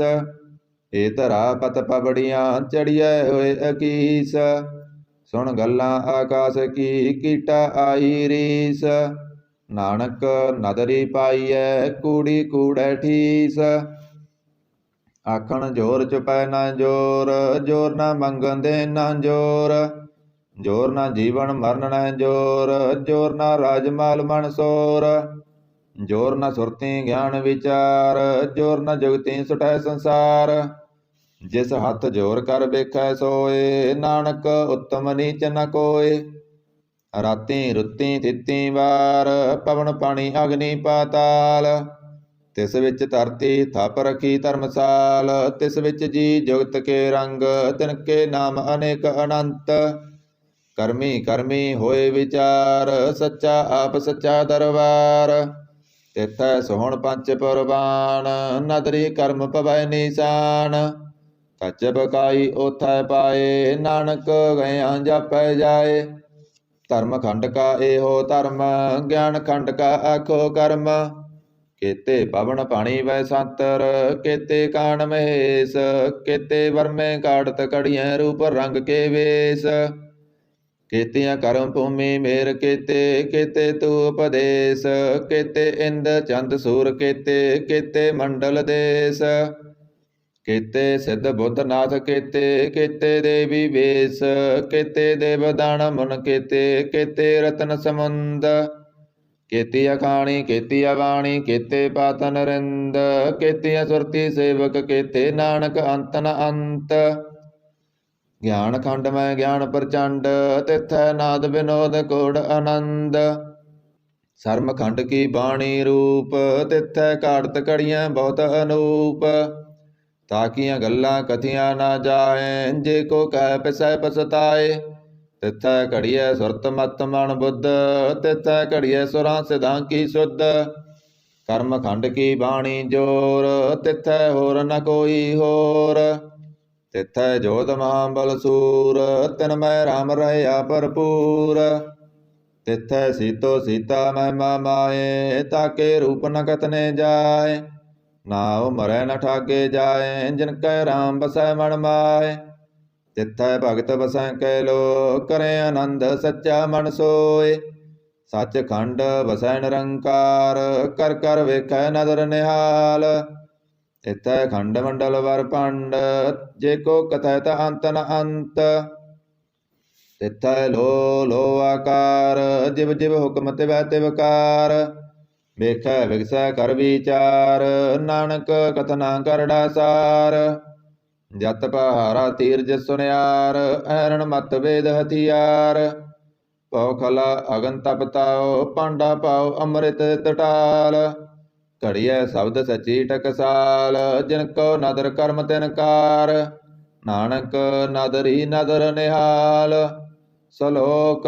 ਏ ਧਰਾ ਪਤ ਪਬੜੀਆਂ ਚੜੀਐ ਹੋਏ ਅਕੀਸ। ਸੁਣ ਗੱਲਾਂ ਆਕਾਸ ਕੀ ਕੀਟਾ ਆਈ ਰੀਸ। ਨਾਨਕ ਨਦਰੀ ਪਾਈਐ ਕੂੜੀ ਕੂੜੈ ਠੀਸ। ਆਖਣ ਜੋਰ ਚੁਪੈ ਨਾ ਜੋਰ ਜੋਰ ਨਾ ਮੰਗਣ ਦੇ ਨਾ ਜੋਰ। ਜੋਰ ਨਾ ਜੀਵਨ ਮਰਨ ਨਾ ਜੋਰ ਜੋਰ ਨਾ ਰਾਜ ਮਾਲ ਮਨ ਸੋਰ। ਜੋਰ ਨਾ ਸੁਰਤੀ ਗਿਆਨ ਵਿਚਾਰ ਜੋਰ ਨਾ ਜੁਗਤੀ ਸੁਟੈ ਸੰਸਾਰ। ਜਿਸ ਹੱਥ ਜੋਰ ਕਰ ਵੇਖੈ ਸੋਏ ਨਾਨਕ ਉੱਤਮ ਨੀਚ ਨ ਕੋਏ। ਰਾਤੀ ਰੁੱਤੀ ਤਿੱਤੀ ਵਾਰ ਪਵਨ ਪਾਣੀ ਅਗਨੀ ਪਾਤਾਲ। ਤਿਸ ਵਿੱਚ ਧਰਤੀ ਥਪ ਰਖੀ ਧਰਮਸਾਲ। ਤਿਸ ਵਿੱਚ ਜੀ ਜੁਗਤ ਕੇ ਰੰਗ ਤਿਨ ਕੇ ਨਾਮ ਅਨੇਕ ਅਨੰਤ। ਕਰਮੀ ਕਰਮੀ ਹੋਏ ਵਿਚਾਰ ਸੱਚਾ ਆਪ ਸੱਚਾ ਦਰਬਾਰ। ਤਿਥੈ ਸੋਹਣ ਪੰਚ ਪਰਵਾਨ ਨਦਰੀ ਕਰਮ ਪਵੈ ਨਿਸ਼ਾਨ। ਕੱਚ ਬਕਾਈ ਓਥੈ ਪਾਏ ਨਾਨਕ ਗਇਆਂ ਜਾਪੈ ਜਾਏ। ਧਰਮ ਖੰਡ ਕਾ ਇਹੋ ਧਰਮ ਗਿਆਨ ਖੰਡ ਕਾ ਆਖੋ ਕਰਮ। ਕੇਤੇ ਪਵਨ ਪਾਣੀ ਵੈ ਸੰਤਰ ਕੇਤੇ ਕਾਣ ਮਹੇਸ਼। ਕੇਤੇ ਵਰਮੇ ਕਾੜਤ ਕੜੀਐ ਰੂਪ ਰੰਗ ਕੇ ਵੇਸ। ਕੇਤੀਆਂ ਕਰਮ ਭੂਮੀ ਮੇਰ ਕੇਤੇ ਕੇਤੇ ਤੂ ਉਪਦੇਸ। ਕੇਤੇ ਇੰਦ ਚੰਦ ਸੂਰ ਕੇਤੇ ਕੇਤੇ ਮੰਡਲ ਦੇਸ। ਕੇਤੇ ਸਿੱਧ ਬੁੱਧ ਨਾਥ ਕੇਤੇ ਕੇਤੇ ਦੇਵੀ ਵੇਸ। ਕੇਤੇ ਦੇਵ ਦਾਨ ਮੁਨ ਕੇਤੇ ਕੇਤੇ ਰਤਨ ਸਮੁੰਦ। ਕੇਤੀ ਅਖਾਣੀ ਕੇਤੀ ਅਬਾਣੀ ਕੇਤੇ ਪਾਤ ਨਰਿੰਦ। ਕੇਤੀ ਸੁਰਤੀ ਸੇਵਕ ਕੇਤੇ ਨਾਨਕ ਅੰਤ ਨ ਅੰਤ। ਗਿਆਨ ਖੰਡ ਮੈਂ ਗਿਆਨ ਪ੍ਰਚੰਡ ਤਿਥੈ ਨਾਦ ਵਿਨੋਦ ਕੋੜ ਆਨੰਦ। ਸਰਮ ਖੰਡ ਕੀ ਬਾਣੀ ਰੂਪ ਤਿਥੈ ਕਾੜਤ ਕੜੀਆਂ ਬਹੁਤ ਅਨੂਪ। ਤਾਕੀਆਂ ਗੱਲਾਂ ਕਥੀਆਂ ਨਾ ਜਾਏ, ਜੇ ਕੋ ਕਹਿ ਪਿਸੈ ਪਛਤਾਏ। ਤਿਥੈ ਘੜੀਐ ਸੁਰਤ ਮਤ ਮਨ ਬੁੱਧ, ਤਿਥੈ ਘੜੀਐ ਸੁਰਾਂ ਸਿਧਾਂ ਕੀ ਸੁਧ। ਕਰਮ ਖੰਡ ਕੀ ਬਾਣੀ ਜੋਰ, ਤਿਥੈ ਹੋਰ ਨ ਕੋਈ ਹੋਰ। ਤਿਥੈ ਜੋਤ ਮਹਾਬਲ ਸੂਰ, ਤਿਨ ਮੈਂ ਰਾਮ ਰਹਿਆ ਭਰਪੂਰ। ਤਿਥੈ ਸੀਤੋ ਸੀਤਾ ਮਹਿਮਾ ਮਾਏ, ਤਾਕੇ ਰੂਪ ਨ ਕਤਨੇ ਜਾਏ। ਨਾਉ ਮਰੈ ਨ ਠਾਗੇ ਜਾਏ, ਜਿਨ ਕੈ ਰਾਮ ਬਸੈ ਮਨ ਮਾਏ। ਤਿਥੈ ਭਗਤ ਬਸੈ ਕੈਲੋ, ਕਰੇ ਆਨੰਦ ਸੱਚਾ ਮਨ ਸੋਏ। ਸੱਚ ਖੰਡ ਬਸੈ ਨਿਰੰਕਾਰ, ਕਰ ਕਰ ਵੇਖੈ ਨਦਰ ਨਿਹਾਲ। ਤਿਥੈ ਖੰਡ ਮੰਡਲ ਵਰ ਭੰਡ, ਜੇ ਕੋ ਕਥੈ ਤ ਅੰਤ ਨ ਅੰਤ। ਤਿਥੈ ਲੋ ਲੋ ਆਕਾਰ, ਜਿਵ ਜਿਵ ਹੁਕਮ ਤਿਵੈ ਤਿਵਕਾਰ। ਵੇਖੈ ਵਿਗਸੈ ਕਰ ਵਿਚਾਰ, ਨਾਨਕ ਕਥਨਾ ਕਰੜਾ ਸਾਰ। ਜਤ ਪਹਾਰਾ ਤੀਰਜ ਸੁਨਿਆਰ, ਐਰਣ ਮਤ ਵੇਦ ਹਥਿਆਰ। ਪਉ ਖਲਾ ਅਗਨ ਤਪ ਤਾਉ, ਪਾਂਡਾ ਪਾਉ ਅੰਮ੍ਰਿਤ ਟਟਾਲ। ਘੜੀਐ ਸ਼ਬਦ ਸਚੀ ਟਕਸਾਲ, ਜਿਨ ਕੋ ਨਦਰ ਕਰਮ ਤਿਨ ਕਾਰ। ਨਾਨਕ ਨਦਰੀ ਨਦਰ ਨਿਹਾਲ। ਸਲੋਕ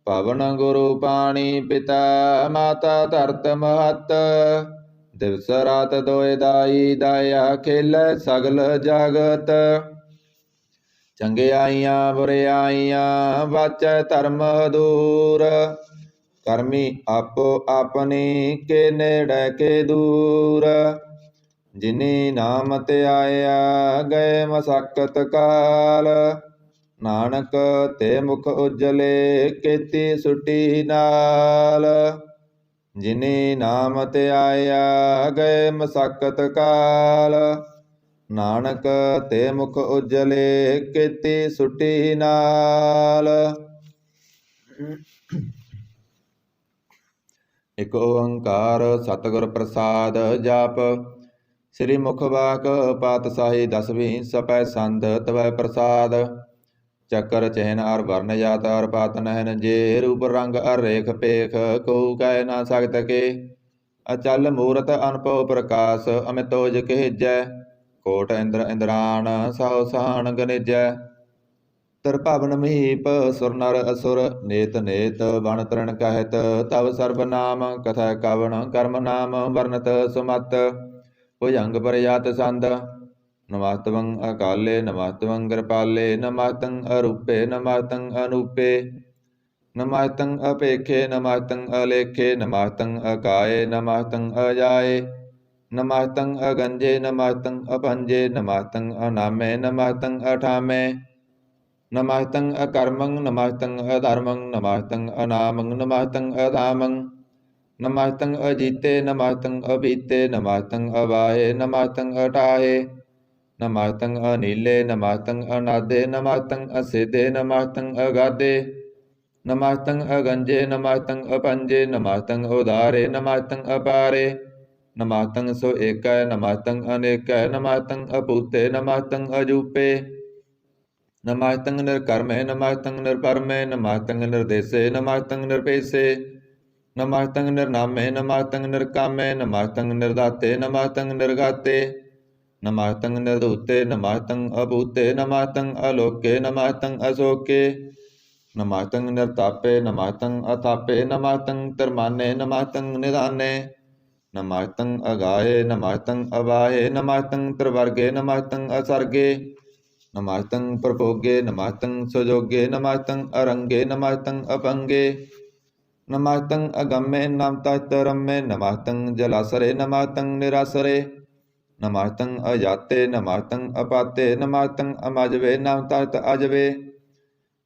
ਪਵਨ ਗੁਰੂ ਪਾਣੀ ਪਿਤਾ, ਮਾਤਾ ਧਰਤ ਮਹਤ। ਦਿਵਸ ਰਾਤ ਦੋਇ ਦਾਈ, ਦਾਇਆ ਖੇਲੈ ਸਗਲ ਜਗਤ। ਚੰਗਿਆਈਆਂ ਬੁਰਿਆਈਆਂ, ਵਾਚੈ ਧਰਮ ਦੂਰ। ਕਰਮੀ ਆਪੋ ਆਪਣੀ, ਕੇ ਨੇੜੇ ਕੇ ਦੂਰ। ਜਿਨੀ ਨਾਮ ਧਿਆਇਆ, ਗਏ ਮਸਕਤ ਕਾਲ। ਨਾਨਕ ਤੇ ਮੁਖ ਉਜਲੇ, ਕੀਤੀ ਸੁਟੀ ਨਾਲ। ਜਿਨੀ ਨਾਮ ਧਿਆਇਆ, ਗਏ ਮਸਕਤ ਕਾਲ। ਨਾਨਕ ਤੇ ਮੁਖ ਉਜਲੇ, ਕੀਤੀ ਸੁਟੀ ਨਾਲ। ਇਕ ਓੰਕਾਰ ਸਤਿਗੁਰ ਪ੍ਰਸਾਦ ਜਾਪ। ਸ੍ਰੀ ਮੁਖ ਵਾਕ ਪਾਤਸ਼ਾਹੀ ਦਸਵੀਂ, ਸਪੈ ਸੰਧ ਤਵੈ ਪ੍ਰਸਾਦ। ਚੱਕਰ ਚੈਨ ਅਰ ਵਰਨ ਜਾਤ ਅਰ ਪਾਤ ਨਹਿਨ, ਜੇ ਰੂਪ ਰੰਗ ਅਰ ਰੇਖ ਪੇਖ, ਕਹੂ ਕਹਿ ਨਾ ਸਕਤ ਕੇ। ਅਚਲ ਮੂਰਤ ਅਨਭਉ ਪ੍ਰਕਾਸ਼, ਅਮਿਤੋਜ ਕਹਿਜੈ। ਕੋਟ ਇੰਦਰ ਇੰਦਰਾਣ, ਸਹੋ ਸਹਾਣ ਗਨੇਜੈ। ਤ੍ਰਿਭਵਨ ਮਹੀਪ ਸੁਰ ਨਰ ਅਸੁਰ, ਨੇਤ ਨੇਤ ਬਣ ਤ੍ਰਿਣ ਕਹਿਤ। ਤਵ ਸਰਬ ਨਾਮ ਕਥੈ ਕਵਣ, ਕਰਮ ਨਾਮ ਵਰਨਤ ਸੁਮਤ। ਭੁਜੰਗ ਪਰਿਆਤ ਸੰਦ। ਨਮਸਤਵੰ ਅਕਾਲੇ, ਨਮਸਤਵੰ ਕਿਰਪਾਲੇ। ਨਮਸਤੰ ਅਰੂਪੇ, ਨਮਸਤੰ ਅਨੂਪੇ। ਨਮਸਤੰ ਅਪੇਖੇ, ਨਮਸਤੰ ਅਲੇਖੇ। ਨਮਸਤੰ ਅਕਾਏ, ਨਮਸਤੰ ਅਜਾਏ। ਨਮਸਤੰ ਅਗੰਜੇ, ਨਮਸਤੰ ਅਪੰਜੇ। ਨਮਸਤੰ ਅਨਾਮੇ, ਨਮਸਤੰ ਅਠਾਮੇ। ਨਮਸਤੰ ਅਕਰਮੰ, ਨਮਸਤੰ ਅਧਰਮੰ। ਨਮਸਤੰ ਅਨਾਮੰ, ਨਮਸਤੰ ਅਧਾਮੰ। ਨਮਸਤੰ ਅਜੀਤੇ, ਨਮਸਤੰ ਅਭੀਤੇ। ਨਮਸਤੰ ਅਵਾਹੇ, ਨਮਸਤੰ ਅਟਾਹੇ। ਨਮਸਤੰ ਅਨੀਲੇ, ਨਮਸਤੰ ਅਨਾਦੇ। ਨਮਸਤੰ ਅਸਿਧੇ, ਨਮਸਤੰ ਅਗਾਧੇ। ਨਮਸਤੰ ਅਗੰਜੇ, ਨਮਸਤੰ ਅਪੰਜੇ। ਨਮਸਤੰ ਉਦਾਰੇ, ਨਮਸਤੰ ਅਪਾਰੇ। ਨਮਸਤੰ ਸੋ ਏਕੈ, ਨਮਸਤੰ ਅਨੇਕੈ। ਨਮਸਤੰ ਅਪੂਤੇ, ਨਮਸਤੰ ਅਜੂਪੇ। ਨਮਸਤੰ ਨਿਰਕਰਮੇ, ਨਮਸਤੰ ਨਿਰਪਰਮੇ। ਨਮਸਤੰ ਨਿਰਦੇਸੇ, ਨਮਸਤੰ ਨਿਰਪੇਸੇ। ਨਮਸਤੰ ਨਿਰਨਾਮੇ, ਨਮਸਤੰ ਨਿਰਕਾਮੇ। ਨਮਸਤੰ ਨਿਰਦਾਤੇ, ਨਮਸਤੰ ਨਿਰਗਾਤੇ। ਨਮਸਤੰ ਨਿਰਧੂਤੇ, ਨਮਸਤੰ ਅਭੂਤੇ। ਨਮਸਤੰ ਅਲੋਕੇ, ਨਮਸਤੰ ਅਸ਼ੋਕੇ। ਨਮਸਤੰ ਨਿਰਤਾਪੇ, ਨਮਸਤੰ ਅਥਾਪੇ। ਨਮਸਤੰ ਤਿਰਮਾਨੇ, ਨਮਸਤੰ ਨਿਧਾਨੇ। ਨਮਸਤੰ ਅਗਾਹੇ, ਨਮਸਤੰ ਅਵਾਹੇ। ਨਮਸਤੰ ਤ੍ਰਿਵਰਗੇ, ਨਮਸਤੰ ਅਸਰਗੇ। ਨਮਸਤੰ ਪ੍ਰਭੋਗੇ, ਨਮਸਤੰ ਸੁਜੋਗੇ। ਨਮਸਤੰ ਅਰੰਗੇ, ਨਮਸਤੰ ਅਪੰਗੇ। ਨਮਸਤੰ ਅਗੰਮੇ, ਨਮਸਤੰ ਰੰਮੇ। ਨਮਸਤੰ ਜਲਾਸਰੇ, ਨਮਸਤੰ ਨਿਰਾਸਰੇ। ਨਮਸਤੰ ਅਜਾਤੇ, ਨਮਸਤੰ ਅਪਾਤੇ। ਨਮਸਤੰ ਅਮਜਵੇ, ਨਮਸਤੰ ਅਜਵੇ।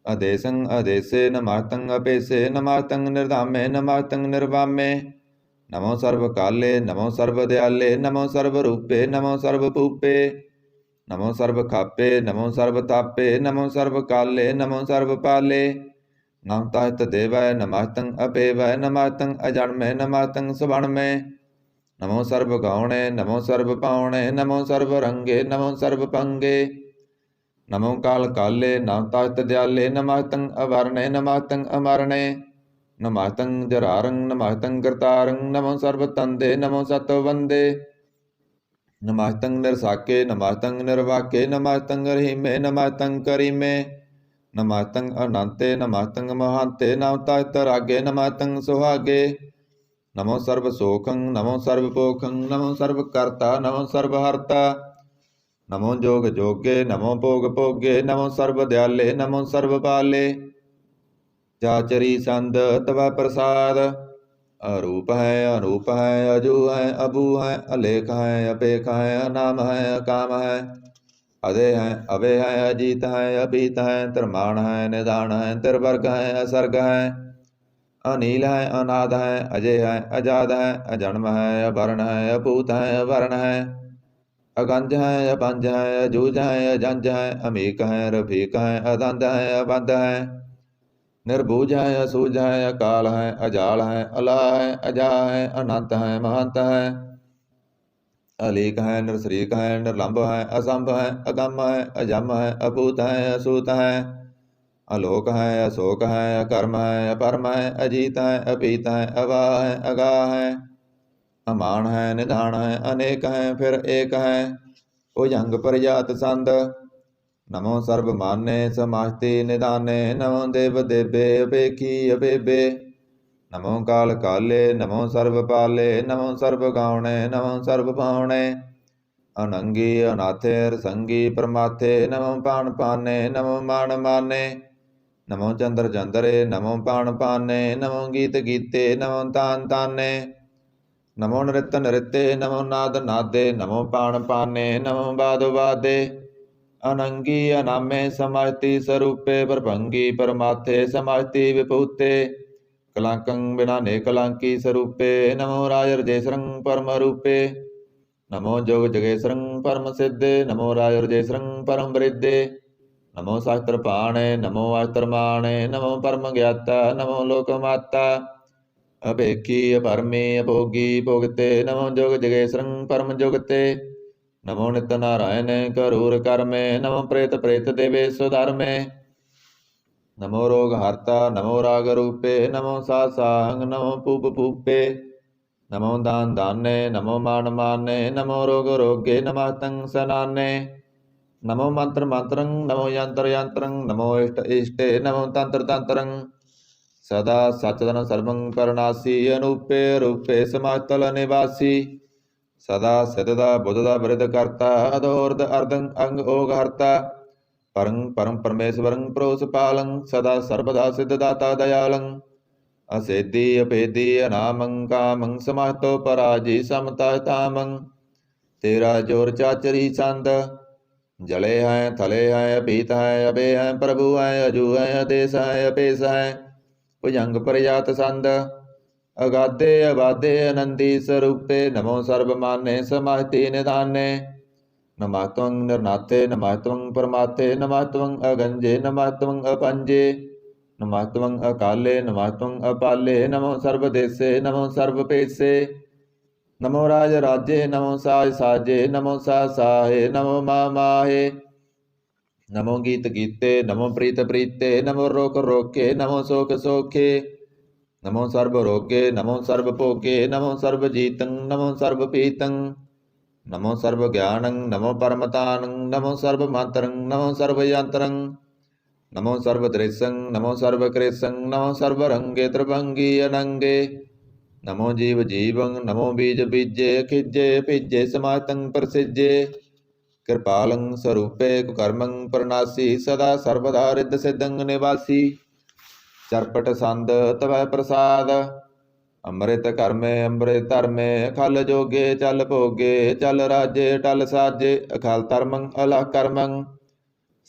ਅਦੇਸੰ ਅਦੇਸੇ, ਨਮਸਤੰ ਅਪੇਸੇ। ਨਮਸਤੰ ਨਿਰਧਾਮੇ, ਨਮਸਤੰ ਨਿਰਵਾਮੇ। ਨਮੋ ਸਰਬ ਕਾਲੇ, ਨਮੋ ਸਰਬ ਦਿਆਲੇ। ਨਮੋ ਸਰਬ ਰੂਪੇ, ਨਮੋ ਸਰਬ ਭੂਪੇ। ਨਮੋ ਸਰਬ ਖਾਪੇ, ਨਮੋ ਸਰਬ ਤਾਪੇ। ਨਮੋ ਸਰਬ ਕਾਲੇ, ਨਮੋ ਸਰਬ ਪਾਲੇ। ਨਮਸਤੰ ਦੇਵੈ, ਨਮਸਤੰ ਅਪੇਵੈ। ਨਮਸਤੰ ਅਜਨਮੇ, ਨਮਸਤੰ ਸੁਬਣਮੇ। ਨਮੋ ਸਰਬ ਗਾਉਣੇ, ਨਮੋ ਸਰਬ ਪਾਉਣੇ। ਨਮੋ ਸਰਬ ਰੰਗੇ, ਨਮੋ ਸਰਬ ਪੰਗੇ। ਨਮੋ ਕਾਲ ਕਾਲੇ, ਨਮਸਤੰ ਦਿਆਲੇ। ਨਮਸਤੰ ਅਵਰਣੇ, ਨਮਸਤੰ ਅਮਰਣੇ। ਨਮਸਤੰ ਜਰਾਰੰ, ਨਮਸਤੰ ਕਰਤਾਰੰ। ਨਮੋ ਸਰਬ ਤੰਦੇ, ਨਮੋ ਸਤਵੰਦੇ। नमस्तं निरसाके नमस्तं निर्वाके नमस्तं रहीमे नमस्तं करीमे नमस्तं अनंते नमस्तं महांते नम तख्त रागे नमस्तं सुहागे नमो सर्व सोखं नमो सर्व पोखं नमो सर्व कर्ता नमो सर्व हर्ता नमो जोग जोगे नमो भोग भोगे नमो सर्व दयाले नमो सर्व पाले चाचरी संद तव प्रसाद अरूप है अनूप है अजू है अबू है अलेख है अपेख है अनाम है अकाम है अदे है अवे है अजीत है अबीत है त्रिमाण है निदान है त्रिवर्ग है असर्ग है अनील है अनाद है अजय है अजाद है अजन्म है अवर्ण है अपूत है अवर्ण है अगंज है अपंज है अजूज है अजंज है अमीक है रफीक है अदंद है अबंद है निर्बूझ है असूझ है अकाल है अजाल है अला है अजा है अनंत है महंत है अलीक है निरसरीक है निर्लंब है असंभ है अगम है अजम है अपूत है असूत है अलोक है अशोक है अकर्म है अपरम है अजीत है अपीत है अवा है अगा है अमान है निधान है अनेक है फिर एक है भुजंग प्रजात संद नमो सर्व माने समास्ति निदाने नमो देव देवे अपेखी अपेबे नमो काल काले नमो सर्व पाले नमो सर्व गावणे नमो सर्व पावणे अनंगी अनाथे रसंगी परमाथे नमो पान पाने नमो मान माने नमो चंद्र चंद्रे नमो पान पाने नमो गीत गीते नमो तान ताने नमो नृत्य नृत्य नमो नाद नादे नमो पान पाने नमो बाद वादे अनंगी अनामे समाजति स्वरूपे प्रभंगी परमाथे समाजति विभूते कलांकं बिनाने कलांकी स्वरूपे नमो राय रजेश्वरं परम रूपे नमो जोग जगेश्वरं परम सिद्धे नमो राय रजेश्वरं परम वृद्धे नमो शास्त्र पाणे नमो आस्त्रमाणे नमो परम ज्ञाता नमो लोकमाता अपेखी अपरमे अभोगी भोगते नमो जोग जगेश्वरं परम जोगते नमो नित नारायण करूर कर्मे नमो प्रेत प्रेत देवे सुधर्मे नमो रोग हर्ता नमो राग रूपे नमो सासांग नमो पूप पूपे नमो दान दाने नमो मान माने नमो रोग रोगे नमस्तं सनाने नमो मंत्र मंत्रं नमो यंत्र यंत्रं नमो इष्ट इष्टे नमो तंत्र तंत्रं सदा सचदन सर्वं परनासी अनूपे रूपे समातल निवासी सदा सिद्धदा बुद्धदा वृद्ध करता अधोर्ध अर्धं अंग ओग हरता परं परम परमेश्वरं प्रोस पालं सदा सर्वदा सिद्धदाता दयालं असेदी अपेदी अनामं कामं समातो पराजी समता तामं तेरा जोर चाचरी छंद जले हैं थले हैं अभीत हैं अबे हैं प्रभु हैं अजू हैं अदेश हैं अपेश हैं भुजंग प्रजात संद अगाधे अबाधे अनंती स्वरूपे नमो सर्वमाने समाहिते निधाने नमस्त्वं निर्नाथे नमस्त्वं परमाथे नमस्त्वं अगंजे नमस्त्वं अपंजे नमस्त्वं अकाले नमस्त्वं अपाले नमो सर्वदेशे नमो सर्वपेशे नमो राज राजे नमो साज साजे नमो सा साहे नमो मा माहे नमो गीत गीते नमो प्रीत प्रीते नमो रोक रोके नमो शोक सोखे नमो सर्व रोगे नमो सर्व भोगे नमो सर्व जीतं नमो सर्व पीतं नमो सर्व ज्ञानं नमो परमतानं नमो सर्व मंत्रं नमो सर्व यंत्रं नमो सर्व दृश्यं नमो सर्व कृष्यं नमो सर्व रंगे त्रिभंगी अनंगे नमो जीव जीवं नमो बीज बीजे खिजे पिजे समातं प्रसिजे कृपालं स्वरूपे कुकर्मं प्रणासी सदा सर्वदा रिद्ध सिद्धं निवासी चरपट संद तवै प्रसाद अमृत कर्मे अमृत धर्मे अखल जोगे चल भोगे चल राजे टल साजे अखल धर्मं अलह कर्मं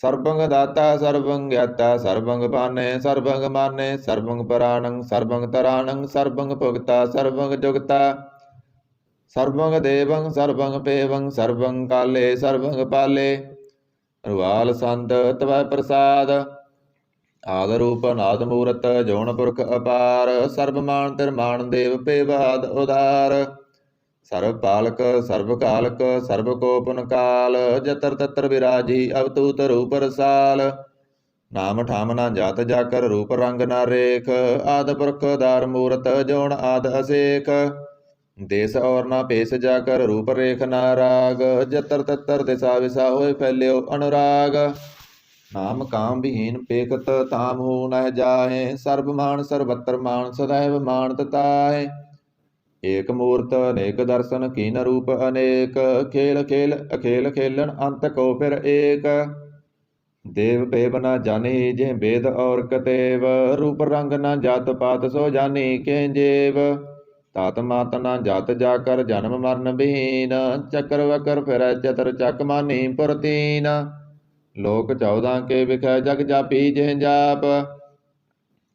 सर्वंग दाता सर्वं ज्ञाता सर्वंग पाने सर्वंग माने सर्वंग पराणं सर्वंग तराणं सर्वंग भुगता सर्वंग जुगता सर्वंग देवं सर्वंग पेवं सर्वं काले सर्वंग पाले रुआल संत तवै प्रसाद आद रूप नाद मूरत जौन पुरख अपार सर्वमान तिरमान देव पेवाद उदार सर्व पालक सर्व कालक सर्व कोपन काल जतर तत्र विराजी अवतूत रूप रसाल नाम ठाम ना जात जाकर रूप रंग ना रेख आद पुरख दार मूरत जौन आद असेख देस और ना पेश जाकर रूप रेख ना राग, जतर ततर दिशा विसा होए फैल्यो अनुराग। नाम काम विहीन पेखत ताम हो नह जाहे, सर्ब मान सर्वत्र मान सदैव मान ताहे। एक मूर्त अनेक दर्शन कीन रूप अनेक, खेल खेल अखेल खेलन अंत को फिर एक। देव पेव न जानी जिह वेद और कतेव, रूप रंग न जात पात सो जानी के जेव। तात मात न जात जाकर जन्म मरण बीन, चक्र वक्र फिर चतर चक मानी पुरतीन। लोक 14 के विखै जग जापी जिह जाप,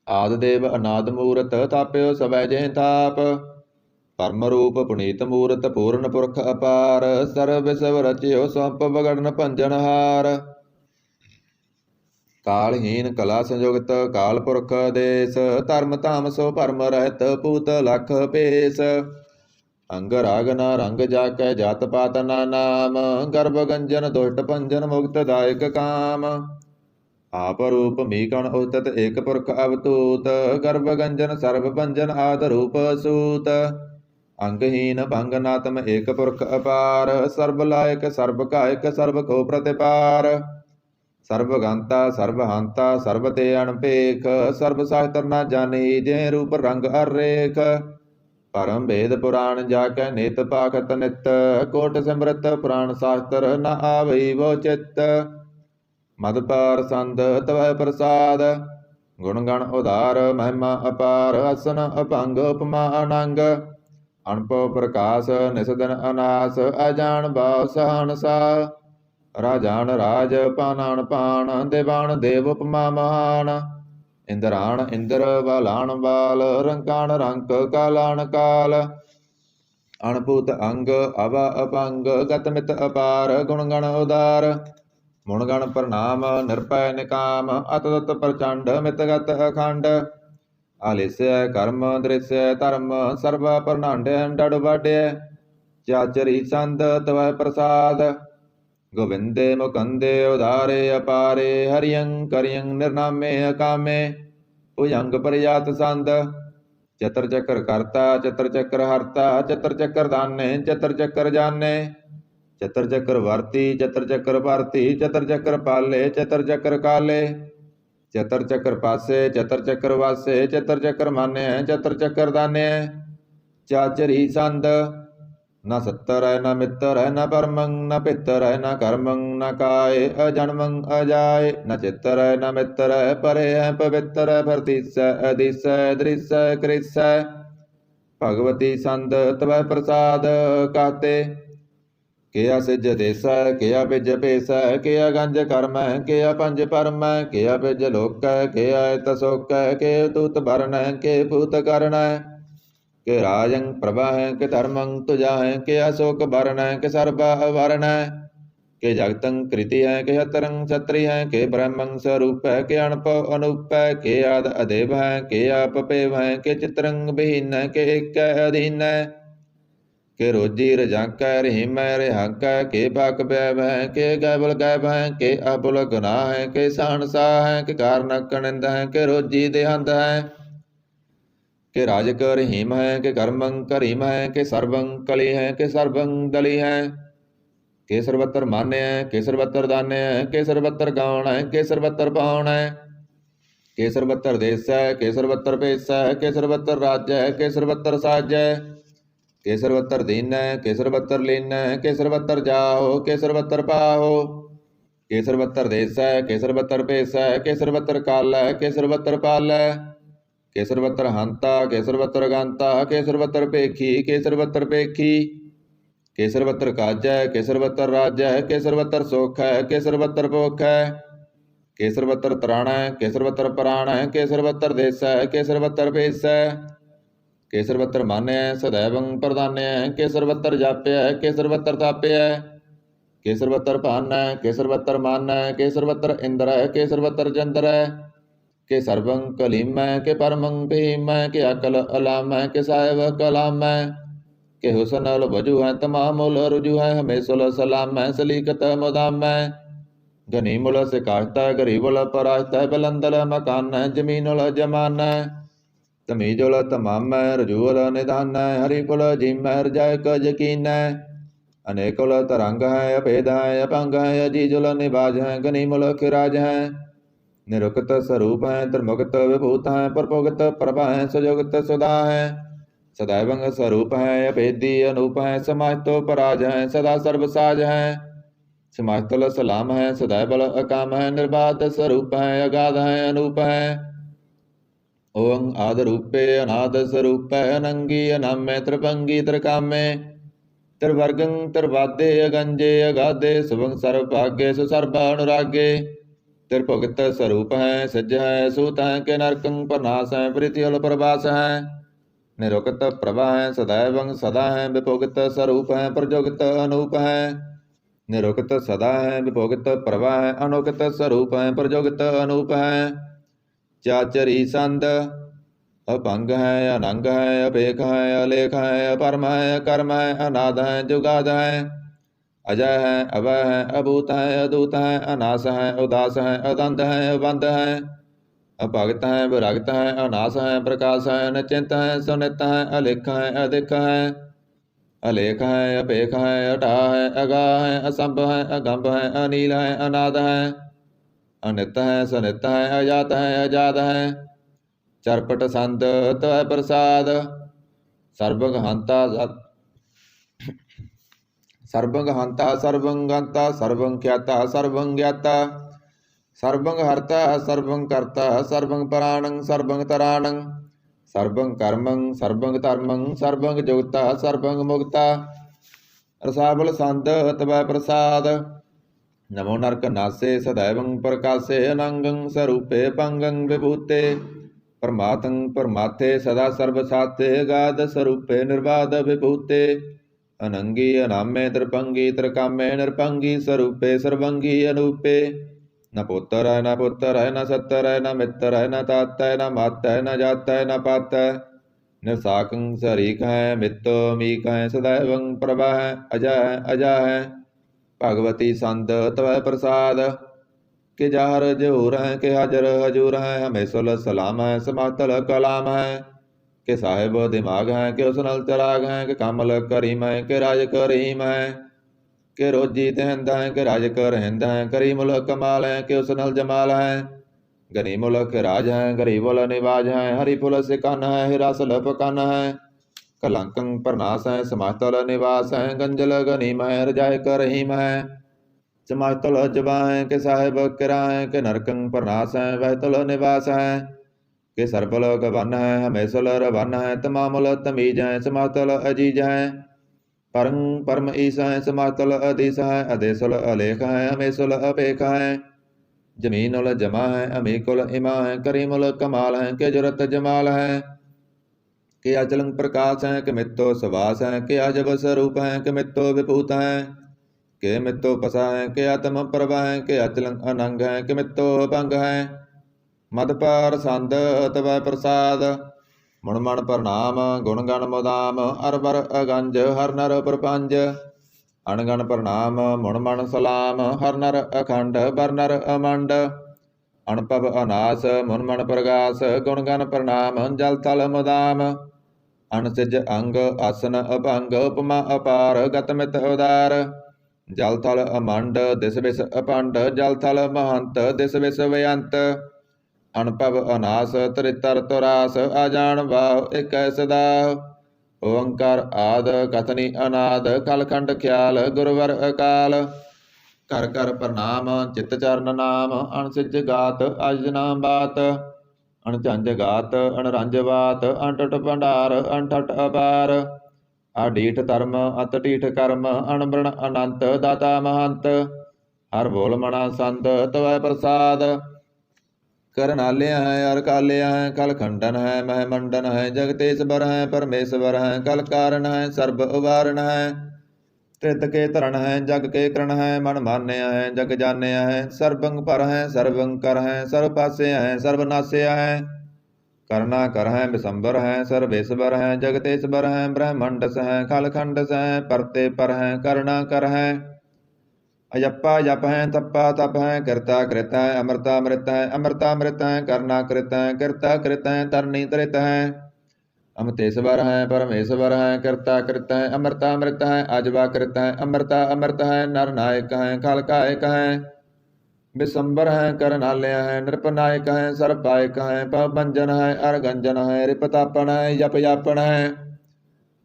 आद देव अनाद मूरत ताप्यो सबै जिह ताप। परम रूप पुनीत मूरत पूर्ण पुरख अपार, सर्व विसव रचियो संप बगड़न भंजन हार। कालहीन कला संयुक्त काल पुरख देश, धर्म धाम सो भरम रहत पूत लख पेश। अंग राग न रंग जाकै जात पात न नाम, गर्भ गंजन दुष्ट भंजन मुक्त दायक काम। आप रूप मीकण उतत एक पुरख अवतूत, गर्भ गंजन सर्व भंजन आद रूप सूत। अंगहीन भंग नातम एक पुरख अपार, सर्ब लायक सर्ब कायक सर्ब को प्रतिपार। सर्वगंता सर्वहंता सर्व ते अनपेख, सर्व शास्त्र न जानी जे रूप रंग अरेख। परम वेद पुराण जाकै नित पाखत नित, कोट सिमरत पुराण शास्त्र न आवई वो चित्त। मद पार संद तव प्रसाद, गुण गण उदार महिमा अपार। असन अपंग उपमा अनंग, अणपो प्रकाश निसदन अनास। अजान भाव सहनसा, राजान राज पानान पान। देवान देव उपमा महान, इंद्राण इंद्र बालान बाल। रंकान रंक कालान काल, अणभूत अंग अवा अपंग। गतमित अपार गुण गण उदार, मुण गण प्रणाम निरपय निकाम। अतत प्रचंड मितगत अखंड, आलिस्य कर्म दृश्य धर्म। सर्व प्रनांड डड़ वाड्य, चाचरी संद तव प्रसाद। गोविंदे मुकंदे उदारे अपारे, हरियं करियं निर्नामे अकामे। भुजंग प्रयात संद, चतर चक्र करता चतर चक्र हरता। चतर चक्र दाने चतर चक्र जाने, चतर चक्र वर्ती चतर चक्र भारती। चतर चक्र पाले चतर चक्र काले, चतर चक्र पासे चतर चक्र वासे। चतर चक्र माने चतर चक्र दाने, चाचरी संद। न सत्तर है न मित्र है न परमं न पितर है न कर्मं न काय। अजन्मं अजाय न चित्र है न मित्र है, परे है पवित्र है। भरतीस अदिस दृश्य कृस, भगवती संद तव प्रसाद कहते। किया सिज देस किया बिज पेश, किया गंज कर्म किया पंज परम। किया बिज लोक किया तसोक, के दूत भरण के भूत करण। के राजं प्रभा है के धर्मं तुजा है, के अशोक भरण है के सर्वा वरण है। के जगतं कृति है के हतरं छत्री है, के ब्रह्मं स्वरूप है के अणप अनूप है। के आद अदेव है के आप पेव है, के चित्रं विहीन है के एक अधीन है। के रोजी रजाक रहीम रेहक, के बाक बैब है के गैबल गैब है। के अबुल गुनाह है के सहनसा है, के कारण कनिंद है के रोजी देहंद है। के राजक रहीम है के कर्मं करीम है, के सर्वं कली है के सर्वं दली है। के सर्वत्र मान्य है के सर्वत्र दान्य है, के सर्वत्र गौण है के सर्वत्र पाउन है। के सर्वत्र देश है के सर्वत्र पेश है, के सर्वत्र राज्य है के सर्वत्र साज है। के सर्वत्र दीन है के सर्वत्र लीन है, के सर्वत्र जाहो के सर्वत्र पाहो। के सर्वत्र देश है के सर्वत्र पेश है, के सर्वत्र काल है के सर्वत्र पाल है। के सर्वत्र हंता के सर्वत्र गंता, के सर्वत्र पेखी के सर्वत्र पेखी। के सर्वत्र काज है के सर्वत्र राज है, के सर्वत्र सुख है के सर्वत्र भोख है। के सर्वत्र त्राण है के सर्वत्र प्राण है, के सर्वत्र देश है के सर्वत्र पेश है। के सर्वत्र मान्य है सदैवं प्रधान्य है, के सर्वत्र जाप्य है के सर्वत्र ताप्य है। के सर्वत्र पान है के सर्वत्र मान है, के सर्वत्र इंद्र है के सर्वत्र चंद्र है। के सर्वं कलीम है के परमं भीम है, के अकल अलाम है के साहेब कलाम है। के हुसन अल भजु है तमामुल रुजु है, हमेशुल सलाम है सलीकत मुदाम है। घनी मुल से काश्ता गरीबुल पराश्ता, बुलंदल मकान है जमीनुल जमान है। तमीजुल तमामै रजूल निधानै हरिकुल जिमै रजाय क यकीनै अनेकुल तरंग है अभेद है अपंग है अजीजुल निबाज है गनीमुल खिराज है निरुक्त स्वरूप है त्रिमुक्त विभूत है प्रभुगत प्रभा है सुजुगत सुधा है सदैवंग स्वरूप है अभेदी अनूप है समाहितो पराज है सदा सर्वसाज है समाहितल सलाम है सदैवल अकाम है निर्बाध स्वरूप है अगाध है अनूप है ओं आद रूपे अनाद स्वरूप है अनंगी अनामे त्रिभंगी त्रिकामे त्रिवर्गं त्रिवादे अगंजे अगाधे शुभं सर्वभाग्ये सुसर्वा अनुरागे त्रिभुगत स्वरूप है सज्ज है सूत है के नरकं प्रनाश है प्रीतियल प्रभास है निरुक्त प्रभा है सदैवं सदा है विभुगत स्वरूप है प्रजोगत अनूप है निरुक्त सदा है विभुगत प्रभा है अनुगत स्वरूप है प्रजोगत अनूप है चाचरी संद अपंग है अनंग है अपेख है अलेख है अपरम है कर्म है अनाद है जुगाद है अजय है अभय है अभूत है अदूत है अनास है उदास है अदंत है अबंध है अभगत है विरगत है अनास है प्रकाश है निश्चिंत है सुनित है अलिख है अधिक है अलेख है अपेख है अटा है अगा है असंभ है अगंभ है अनील है अनाद है अनित है सुनित है अजात है अजाद है चरपट संत त्वय प्रसाद सर्वग हंता सर्वं हंता सर्वं गंता सर्वं ख्याता सर्वं ज्ञाता सर्वं हर्ता सर्वं कर्ता सर्वं प्राणं सर्वं तराणं सर्वं कर्मं सर्वं धर्मं सर्वं जुगता सर्वं मुक्ता रसाबल संत तवै प्रसाद नमो नरक नासे सदैवं प्रकाशे अनंगं स्वरूपे पंगं विभूते परमातं परमाथे सदा सर्वसाते गाध स्वरूपे निर्बाध विभूते अनंगी अनामे त्रिपंगी त्रिकामे निरपंगी स्वरूपे सर्वंगी अनूपे न पुत्र है न पुत्र है न सत्तर है न मित्र है न तात है न मात है न जात है न पात है निरसाकं शरीक है मित्तो मीक है सदैवं प्रभा है अजय है अजा है भगवती संत तवै प्रसाद के जाहर जहूर है के हाजर हजूर है हमेशुल सलाम है समातल कलाम है के साहिब दिमाग है के उसनल चराग है के कामल करीम है के राज करीम है के रोजी तहंद है के राज कर हिंद है करीमुल कमाल है के उसनल जमाल है गरीमुल के राज है गरीबुल निवाज है हरिफुल सिकन है हिरासल पकन है कलंकं प्रनाश है समातल निवास है गंजल गनीम है रजाय कर रहीम है समातल जबा है के साहिब किरा है के नरकं प्रनाश है वहतल निवास है के सरबल गवन है हमेशल रवन है तमामुल तमीज है समातल अजीज है परं परम ईस है समातल अधीस है अदेशुल अलेख है हमेशुल अपेख है जमीनुल जमा है अमीकुल इमा है करीमुल कमाल है के जुरत जमाल है के अचलंग प्रकाश है के मित्तो सवास है के अजब स्वरूप है के मित्तो विभूत है के मित्तो पसा है के आत्म प्रभा है के अचलंग अनंग है के मित्तो भंग है मद पर संद तवै प्रसाद मुण मण प्रणाम गुण गण मुदाम अरबर अगंज हर नर प्रपंज अणगण प्रणाम मुण मण सलाम हर नर अखंड बर नर अमंड अणपव अनास मुन मन प्रगास गुण गण प्रणाम जल थल मुदाम अणसिज अंग आसन अभंग उपमा अपार गतमित उदार जल थल अमंड दिस विस अपंड जल थल महंत दिस विस व्यंत अणपव अनास त्रितर तुरास अजान भाव एक सदा ओंकार आद कथनी अनाद कलखंड ख्याल गुरुवर अकाल कर कर प्रणाम चित चरण नाम अणसिज गात अज नाम बात अणझंझ गात अणरंज बात अणटट भंडार अणठट अपार आडीठ धर्म अतटीठ कर्म अणबृण अनंत दाता महंत हर बोल मना संत तवै प्रसाद करनालिया है हर कालिया है कल खंडन है महमंडन है जगतेश्वर है परमेश्वर है कल कारण है सर्व उबारण है त्रित के तरण है जग के करण है मन मान्य है जग जान्य है सर्वंग पर है सर्वंग कर है सर्व पासे है सर्वनाश्य है करना कर है विशंबर है सर्वेश्वर है जगतेश्वर है ब्रह्मंड है खल खंड है परते पर है करना कर है अजप्पा जप है, तप्पा तप है, करता कृत है, अमृता अमृत है, अमृता अमृत है, करना कृत है, करता कृत है, तरनी तृत है। अमतेश्वर है, परमेश्वर है, करता कृत है, अमृता अमृत है, अजबा कृत है, अमृता अमृत है, नर नायक है, खलकायक है। विशंबर है, करनालय है, नृपनायक है, सर्पायक है, पवंजन है, अरगंजन है, रिपतापन है, जप यापन है।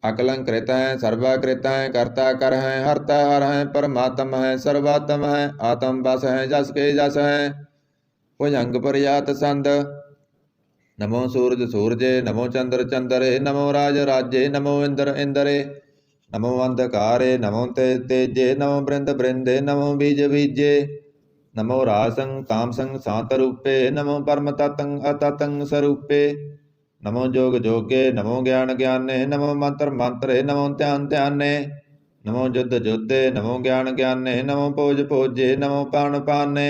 अकलंकृत है, सर्वाकृत है, कर्ता कर है, हरता हर है, परमात्म है, सर्वात्म है, आत्म बस है, जस के जस है। भुजंग प्रयात संद। नमो सूरज सूरजे, नमो चंद्र चंद्रे, नमो राज राजे, नमो इंद्र इंद्रे, नमो अंधकारे, नमो तेजे, नमो बृंद बृंदे, नमो बीज बीजे, नमो रासंग तामसंग सात रूपे, नमो परम ततंग अततंग स्वरूपे, नमो जोग जोगे, नमो ज्ञान ज्ञाने, नमो मंत्र मंत्रे, नमो ध्यान ध्याने, नमो युद्ध युद्धे, नमो ज्ञान ज्ञाने, नमो पोज पोजे, नमो पान पाने,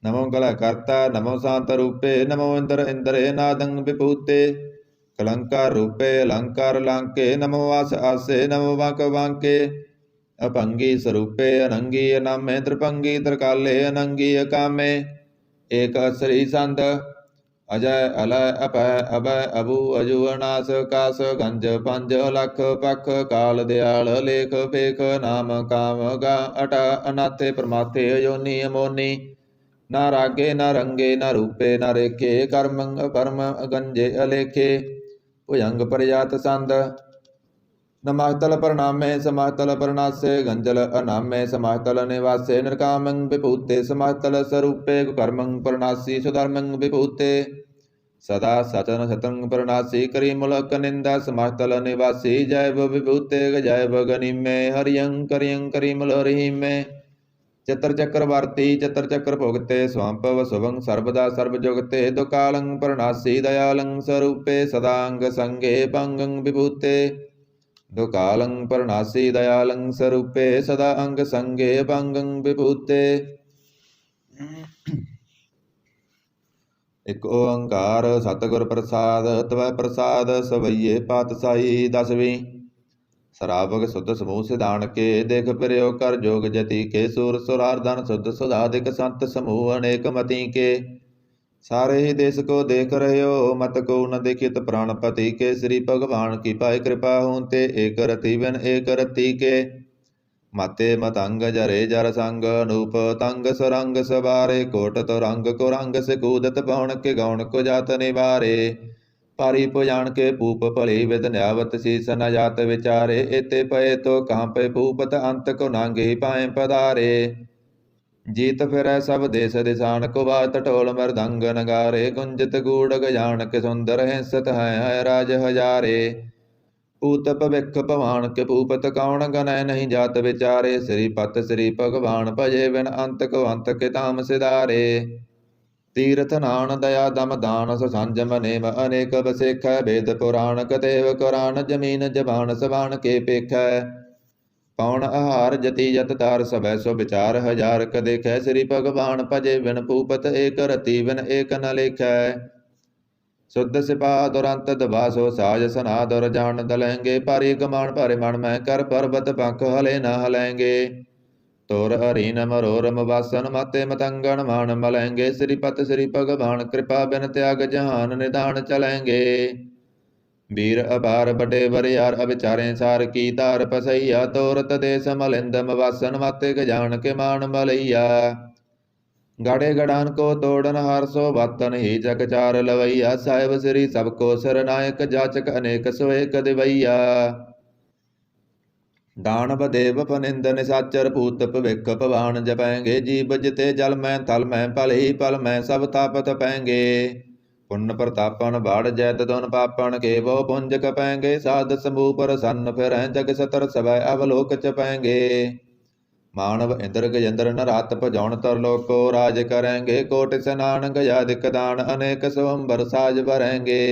नमो कला कर्ता, नमो शांत रूपे, नमो इंद्र इंद्रे, नादंग विभूते, कलंकार रूपे, अलंकार लांके, नमो आस आसे, नमो वाक वांके, अपंगी स्वरूपे, अनंगी अनामे, त्रिपंगी त्रिकाले, अनंगी अकामे, एक श्री संत। अजय अलय अपय अभय अभु अजु अनास कास गंज पंज लख पख काल दयाल लेख पेख नाम काम गा अटा अनाथे प्रमाथे योनि अमोनी, न रागे न रंगे न रूपे न रेखे, कर्मंग परम गंजे अलेखे। भुजंग प्रयात संद। नमस्तल प्रणामे समास्तल प्रणासे, गंजल अनामे समास्तल निवासे, नृकामं विभूते समास्तल स्वरूपे, कर्मं प्रणासी सुधर्मं विभूते, सदा सचन सतं प्रणासी, करिमुलक निंदा समास्तल निवासी, जैव विभूते जैव गनिमे, हरियं करियं करिमुल रहीमे, चतर चक्रवर्ती चतर चक्र भोगते, स्वांपव शुभं सर्वदा सर्वजुगते, दुकालं प्रणासी दयालं स्वरूपे, सदांग संगे पंगं विभूते, दुकालं प्रणासी दयालं स्वरूपे, सदा अंग संगे भंगं विभूते। एक ओंकार सतगुर प्रसाद, तव प्रसाद सवैये पातशाही। 10वीं सरावक शुद्ध समूह सिधान के, देख प्रयो कर जोग जति के, सूर सुरार्धन शुद्ध सुधाधिक संत समूह अनेक मति के, सारे ही देश को देख रहे हो, मत को न देखित प्राणपति के, श्री भगवान की पाई कृपा होते, एक रति बिन एक रति के, माते मतंग जरे जर संग, अनूप तंग सरंग सवारे, कोट तो रंग को रंग से कूदत पौन के, गौण को जात निवारे, पारी पुजान के पूप भली विद न्यावत, शीस न जात विचारे, एते पए तो कहाँ पे पूपत, अंत को नांगे पाए पधारे, जीत फिर सब देश दिशान को, बात टोल मृदंग नगारे, गुंजित गूढ़ गजान के, सुंदर हिंसत है राज हजारे, पूत पविख पवान के पूपत, कौन गनय नहीं जात विचारे, श्रीपत श्री भगवान भजे बिन, अंत को अंत के ताम सिधारे, तीर्थ नान दया दम दान संजम नेम, अनेक बसेख, वेद पुराण कतेव कुरान, जमीन जबान सबान के पेख, पौन आहार जति जत तार, सभै सो विचार हजार क देख, श्री भगवान भजे बिन पूपत, एक रति बिन एक न लेख, शुद्ध सिपा दुरंत दबासो, साज सना दुर जान दलेंगे, पारी गमान पारे मन में कर, पर्वत पंख हले न हलेंगे, तोर हरीन मरोरम वासन, माते मतंगन मान मलेंगे, श्रीपत श्री भगवान कृपा बिन, त्याग जहान निदान चलेंगे, वीर अपार बटे बरियार, अविचारे सार की तार पसैया, तोरत देश मलिंदम वासन, माते गजान के मान मलैया, गाड़े गड़ान को तोड़न हार सो, बातन ही जग चार लवैया, साहिब श्री सबको सरनायक, जाचक अनेक सोएक दिवैया, दानव देव फनिंद निशाचर, भूत भविख पवान जपेंगे, जीव जिते जल में थल में, पल ही पल में सब ताप तपेंगे, पुण्य प्रतापन बाढ़ जैत दोन पापन के, वो पुंज कपेंगे, साध समूह पर सन्न फिर, जग सतर सभय अवलोक चपेंगे, मानव इंद्र गजेंद्र नरात पजौन तरलोक को, राज करेंगे, कोटि स्नान गजाधिक दान, अनेक स्वंबर साज भरेंगे,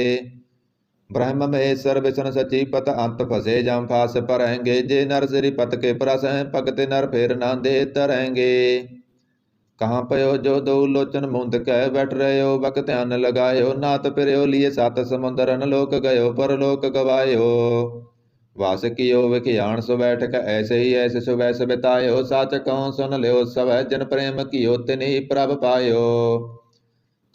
ब्रह्म महेश्वर विष्णु सचिपत, अंत फसे जम फास परेंगे, जे नर श्री पत के प्रस हैं, भगति नर फेर ना दे तरेंगे, कहाँ पयो जो दो लोचन मुंद कह, बैठ रहे हो बक ध्यान लगायो, नाथ फिर लिए सात समुंदरन, लोक गयो परलोक गवायो, वास कियो विखियान सो बैठक ऐसे ही ऐसे सुबह बितायो। साच कहूँ सुन लियो सब जन प्रेम कियो तिनि प्रभ पायो।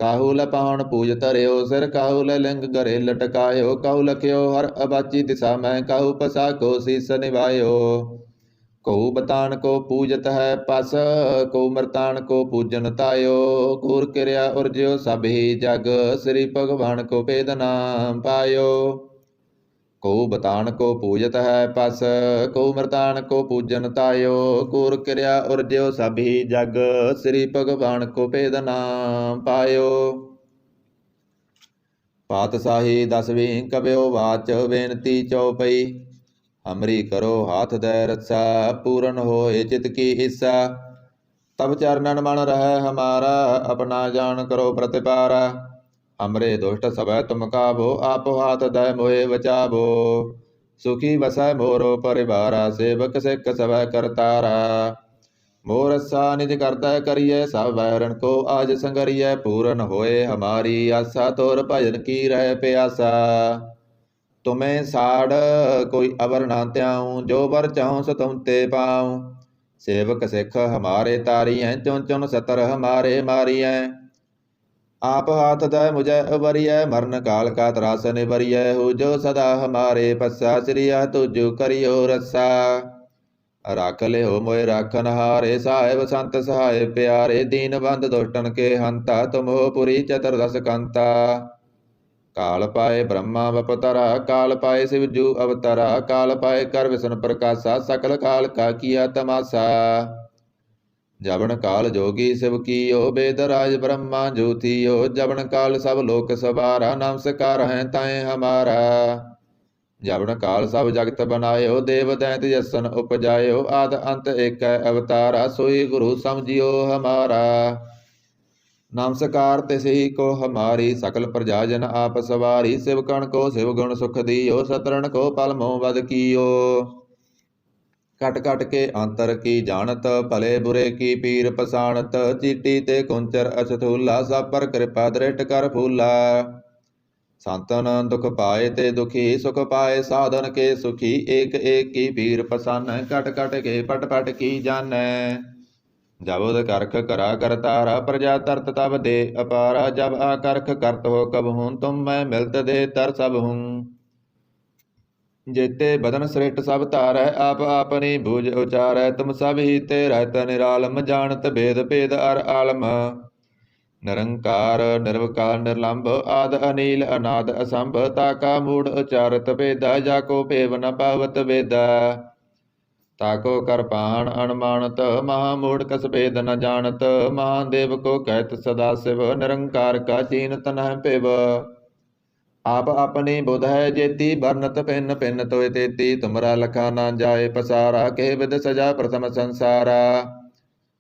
काहू ल पावन पूज तरियो सिर काहू ल लिंग गरे लटकायो। काहू लख्यो हर अबाची दिशा में काहू पसा को शीस निभायो। कहू बतान को पूजत है पस को मृतान को पूजन तायो। कूर क्रिया उर्ज्यो सभी जग श्री भगवान को भेद नाम पायो। को बतान को पूजत है पस को मृतान को पूजन तायो। कूर क्रिया उर्ज्यो सभी जग श्री भगवान को भेद नाम पायो। पातशाही 10वीं कव्यो वाच बेनती चौपई। हमरी करो हाथ दे रक्षा पूरन होए चित की इच्छा। तब चरणन मन रह हमारा अपना जान करो प्रतिपारा। हमरे दुष्ट सब तुम काबो आप हाथ दे मोहे बचाबो। सुखी बसै मोरो परिवारा सेवक सिख सब करतारा। मोर रक्षा निज करता करिए सब बैरन को आज संगरिय। पूरन होए हमारी आशा तोर भजन की रह प्यासा। तुम्हें साड़ कोई अवर ना त्याऊं जो बर चाहूं सो तुम ते पाऊं। सेवक सिख हमारे तारी हैं चुन चुन सतर हमारे मारी हैं। आप हाथ दे मुझे उबरिय मरण काल का त्रास निबरिय। हो जो सदा हमारे पस्सा श्रिया तुझ करियो रस्सा। राख ले हो मोए राखन हारे साहेब संत सहाय प्यारे। दीन बंद दुष्टन के हंता तुम हो पुरी चतुर्दश कंता। काल पाए ब्रह्मा बपतरा काल पाए शिवजू अवतरा। काल पाए कर विष्णु प्रकाशा सकल काल का किया तमाशा। जबन काल जोगी शिव कियो वेद राज ब्रह्मा ज्योतियो। जबन काल सब लोक सवारा नमस्कार है ताए हमारा। जबन काल सब जगत बनायो देव दैत जसन उपजायो। आद अंत एक अवतारा सोई गुरु समझियो हमारा। नमस्कार तिसि को हमारी सकल प्रजाजन आप सवारी। शिवकण को शिव गुण सुख दियो सतरण को पल मोह बद कियो। कट कट के अंतर की जानत भले बुरे की पीर पसाणत। चीटी ते कुंचर अछथूला सब पर कृपा दृष्ट कर फूला। संतन दुख पाए ते दुखी सुख पाए साधन के सुखी। एक एक की पीर पसान कट कट के पट पट की जान। जब उद करख करा करतारा प्रजा तरत तब दे अपारा। जब आकर्ख करत हो कब हूँ तुम मैं मिलत दे तर सब हूँ। जेते बदन श्रेष्ठ सब तारै आप आपनी भुज उचारै। तुम सब ही ते रहत निरालम जानत भेद भेद अर आलम। निरंकार निर्विकार निर्लंब आद अनील अनाद असंभ। ताका मूढ़ उचारत भेदा जाको पेव न पावत वेदा। ताको कर पाहन अनमानत महामूढ़ कस भेद न जानत। महादेव को कहत सदा शिव निरंकार का चीनत न पिव। आप अपनी बुध है जेती बरनत पिन पिन तोय तेती। तुमरा लखा न जाए पसारा के विद सजा प्रथम संसारा।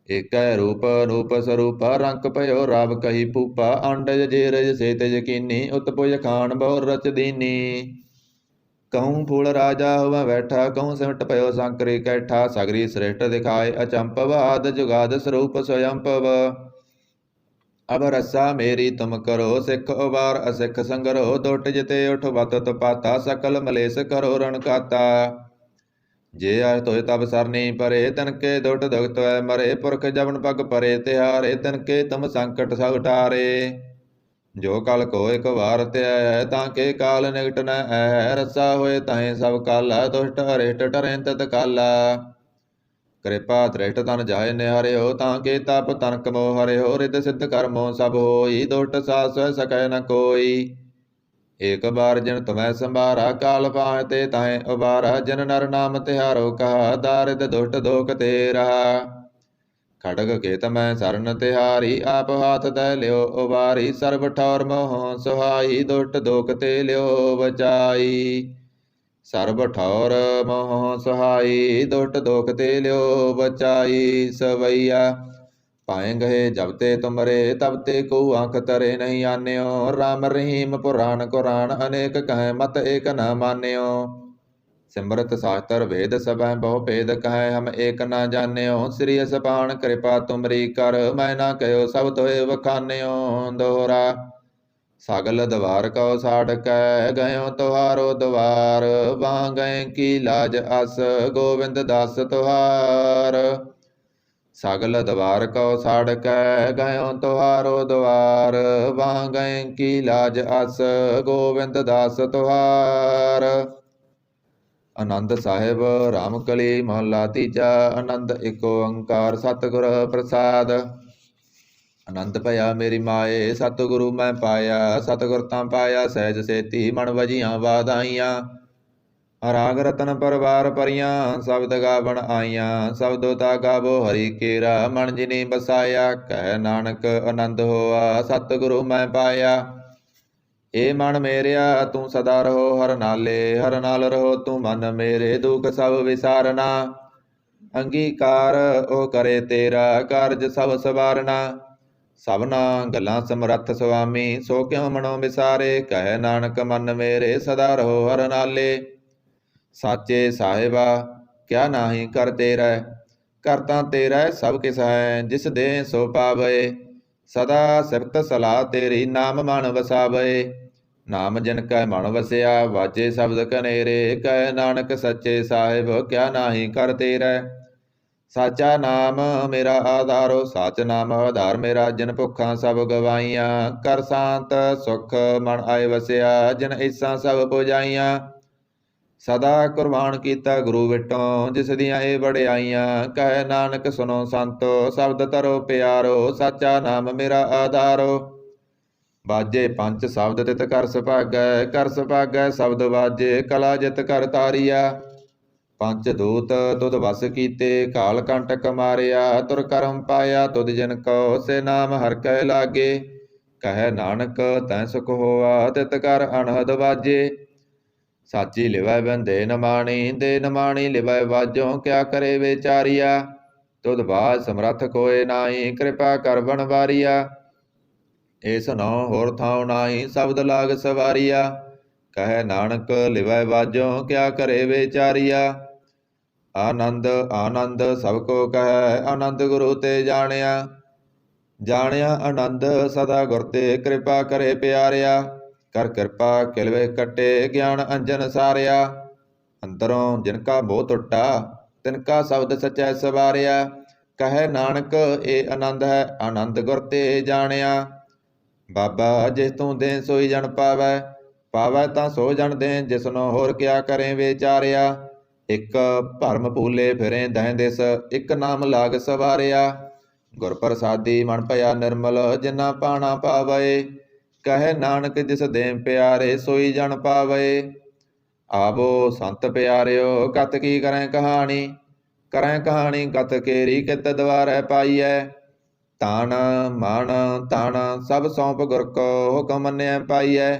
एक रूप रूप स्वरूप रंक पयो राव कही फूपा। अंडज जेरज से तेज कीनी उत्पुज खान बहु रच दीनी। कहूँ फूल राजा हुआ बैठा कहूँ सिमट पयो सांकरी कैठा। सगरी श्रेष्ठ दिखाए अचंपव आद जुगाद स्वरूप स्वयंपव। अब रस्सा मेरी तुम करो सिख उबार असिख संगरो। दुट जिते उठ बत पाता सकल मलेस करो रण खाता। जे आय तोय तब सरनी परे तनके दुट दुखत मरे। पुरख जबन पग परे तिहारे तनके तुम संकट सब टारे। जो कल को एक बार त्याय ताके काल निकट न है। रस्सा होए ताहे सब काला दुष्ट अरिष्ट टरें तत काला। कृपा दृष्ट तन जाय निहारे हो ताके तप तनक मोह हरे हो। रिद सिद्ध कर्मो सब होई दुष्ट सास सकै न कोई। एक बार जिन तुम्हें संभारा काल पाते ताहे उबारा। जन नर नाम तिहारो कहा दारिद दुष्ट दोख ते रहा। खड़ग केत मैं सरन तिहारी आप हाथ दे लियो उबारी। सर्व ठौर मोह सुहाई दुष्ट दोख ते लियो बचाई। सर्व ठौर मोह सुहाई दुष्ट दोख ते लियो बचाई। सवैया पाए गए जब ते तुमरे तब ते को आंख तरे नहीं आन्यो। राम रहीम पुराण कुरान अनेक कहें मत एक न मान्यो। सिमरत शास्त्र वेद सब बहु भेद कहें हम एक न जान्यो। श्री सपान कृपा तुमरी कर मैं ना कहो सब तोय वखान्यो। दोहरा सगल द्वार कौ साड़ कै गयो तुहारो द्वार। वहाँ गए की लाज अस गोविंद दास तुहार। सगल द्वार कौ साड़ कै गयो तुहारो द्वार। वहाँ गए की लाज अस गोविंद दास तुहार। आनंद साहिब रामकली महला तीजा। आनंद एक ओंकार सतगुर प्रसाद। आनंद भया मेरी माए सतगुरु मैं पाया। सतगुर तां पाया सहज सेती मन वजियां वाधाइयां। राग रतन परवार परियां शब्द गावण आईयां। शब्दो ता गावो हरि केरा मन जिनी बसाया। कह नानक आनंद होआ सतगुरु मैं पाया। ए मन मेरिया तू सदा रहो हर नाले। हर नाल रहो तू मन मेरे दुख सब विसारना। अंगीकार ओ करे तेरा कारज सब सवारना। सबना गल्लां समरथ सुआमी सो क्यों मनो विसारे। कह नानक मन मेरे सदा रहो हर नाले। साचे साहिबा क्या नाही कर तेरा। कर तां तेरा सब किस है जिस दे सो पावे। सदा सिफत सलाह तेरी नाम मन वसावे। नाम जिन कै मन वसिया वाजे शब्द कनेरे। कह नानक सच्चे साहिब क्या नाही कर तेरा। साचा नाम मेरा आधारो साच नाम आधार मेरा। जिन भुखां सब गवाइयां कर शांत सुख मन आए वसिया। जिन ईसा सब पुजाइयां सदा कुर्बान कीता गुरु विटों। जिस दियां ए वडियाइयां कह नानक सुनो संतो शब्द तरो प्यारो। साचा नाम मेरा आधारो बाजे पंच शब्द तित कर सुभागै। कर सुभागै शब्द बाजे कला जित कर तारिया। पंच दूत तुध वस कीते काल कंटक मारिया। तुर करम पाया तुध जिन को से नाम हर कै लागे। कह नानक तै सुख होआ तित कर अनहद बाजे। साची लिवै बंदे नमाणी दे नमाणी लिवै बाजों। क्या करे बेचारिया तुध बाज समरथ कोय नाई। कृपा कर बनवारिया ए सुनो होर थाओ नाई शब्द लाग सवारिया। कह नानक लिवै बाजों क्या करे बेचारिया। आनंद आनंद सब को कह आनंद गुरु ते जानिया। जानिया आनंद सदा गुर ते कृपा करे प्यारिया। कर कृपा किलवे कटे ज्ञान अंजन सारिया। अंतरों जिनका मोह टुटा तिनका शब्द सचै सवारिया। कह नानक ए आनंद है आनंद गुर ते जानिया। बाबा जिस तू दे सोई जन पावै। पावै तां सो जन दे जिसनों होर क्या करें विचारिया। एक भरम भूले फिरे दह दिस एक नाम लाग सवारिया। गुर प्रसादी मन भया निर्मल जिन्ना पाना पावे। कह नानक जिस देम प्यारे सोई जन पावे। आवो संत प्यारियो कत की करें कहानी। करें कहानी कत केरी कित द्वारै पाईऐ। तान मान तान सब सौंप गुर को हुक्म मन्निया पाईऐ।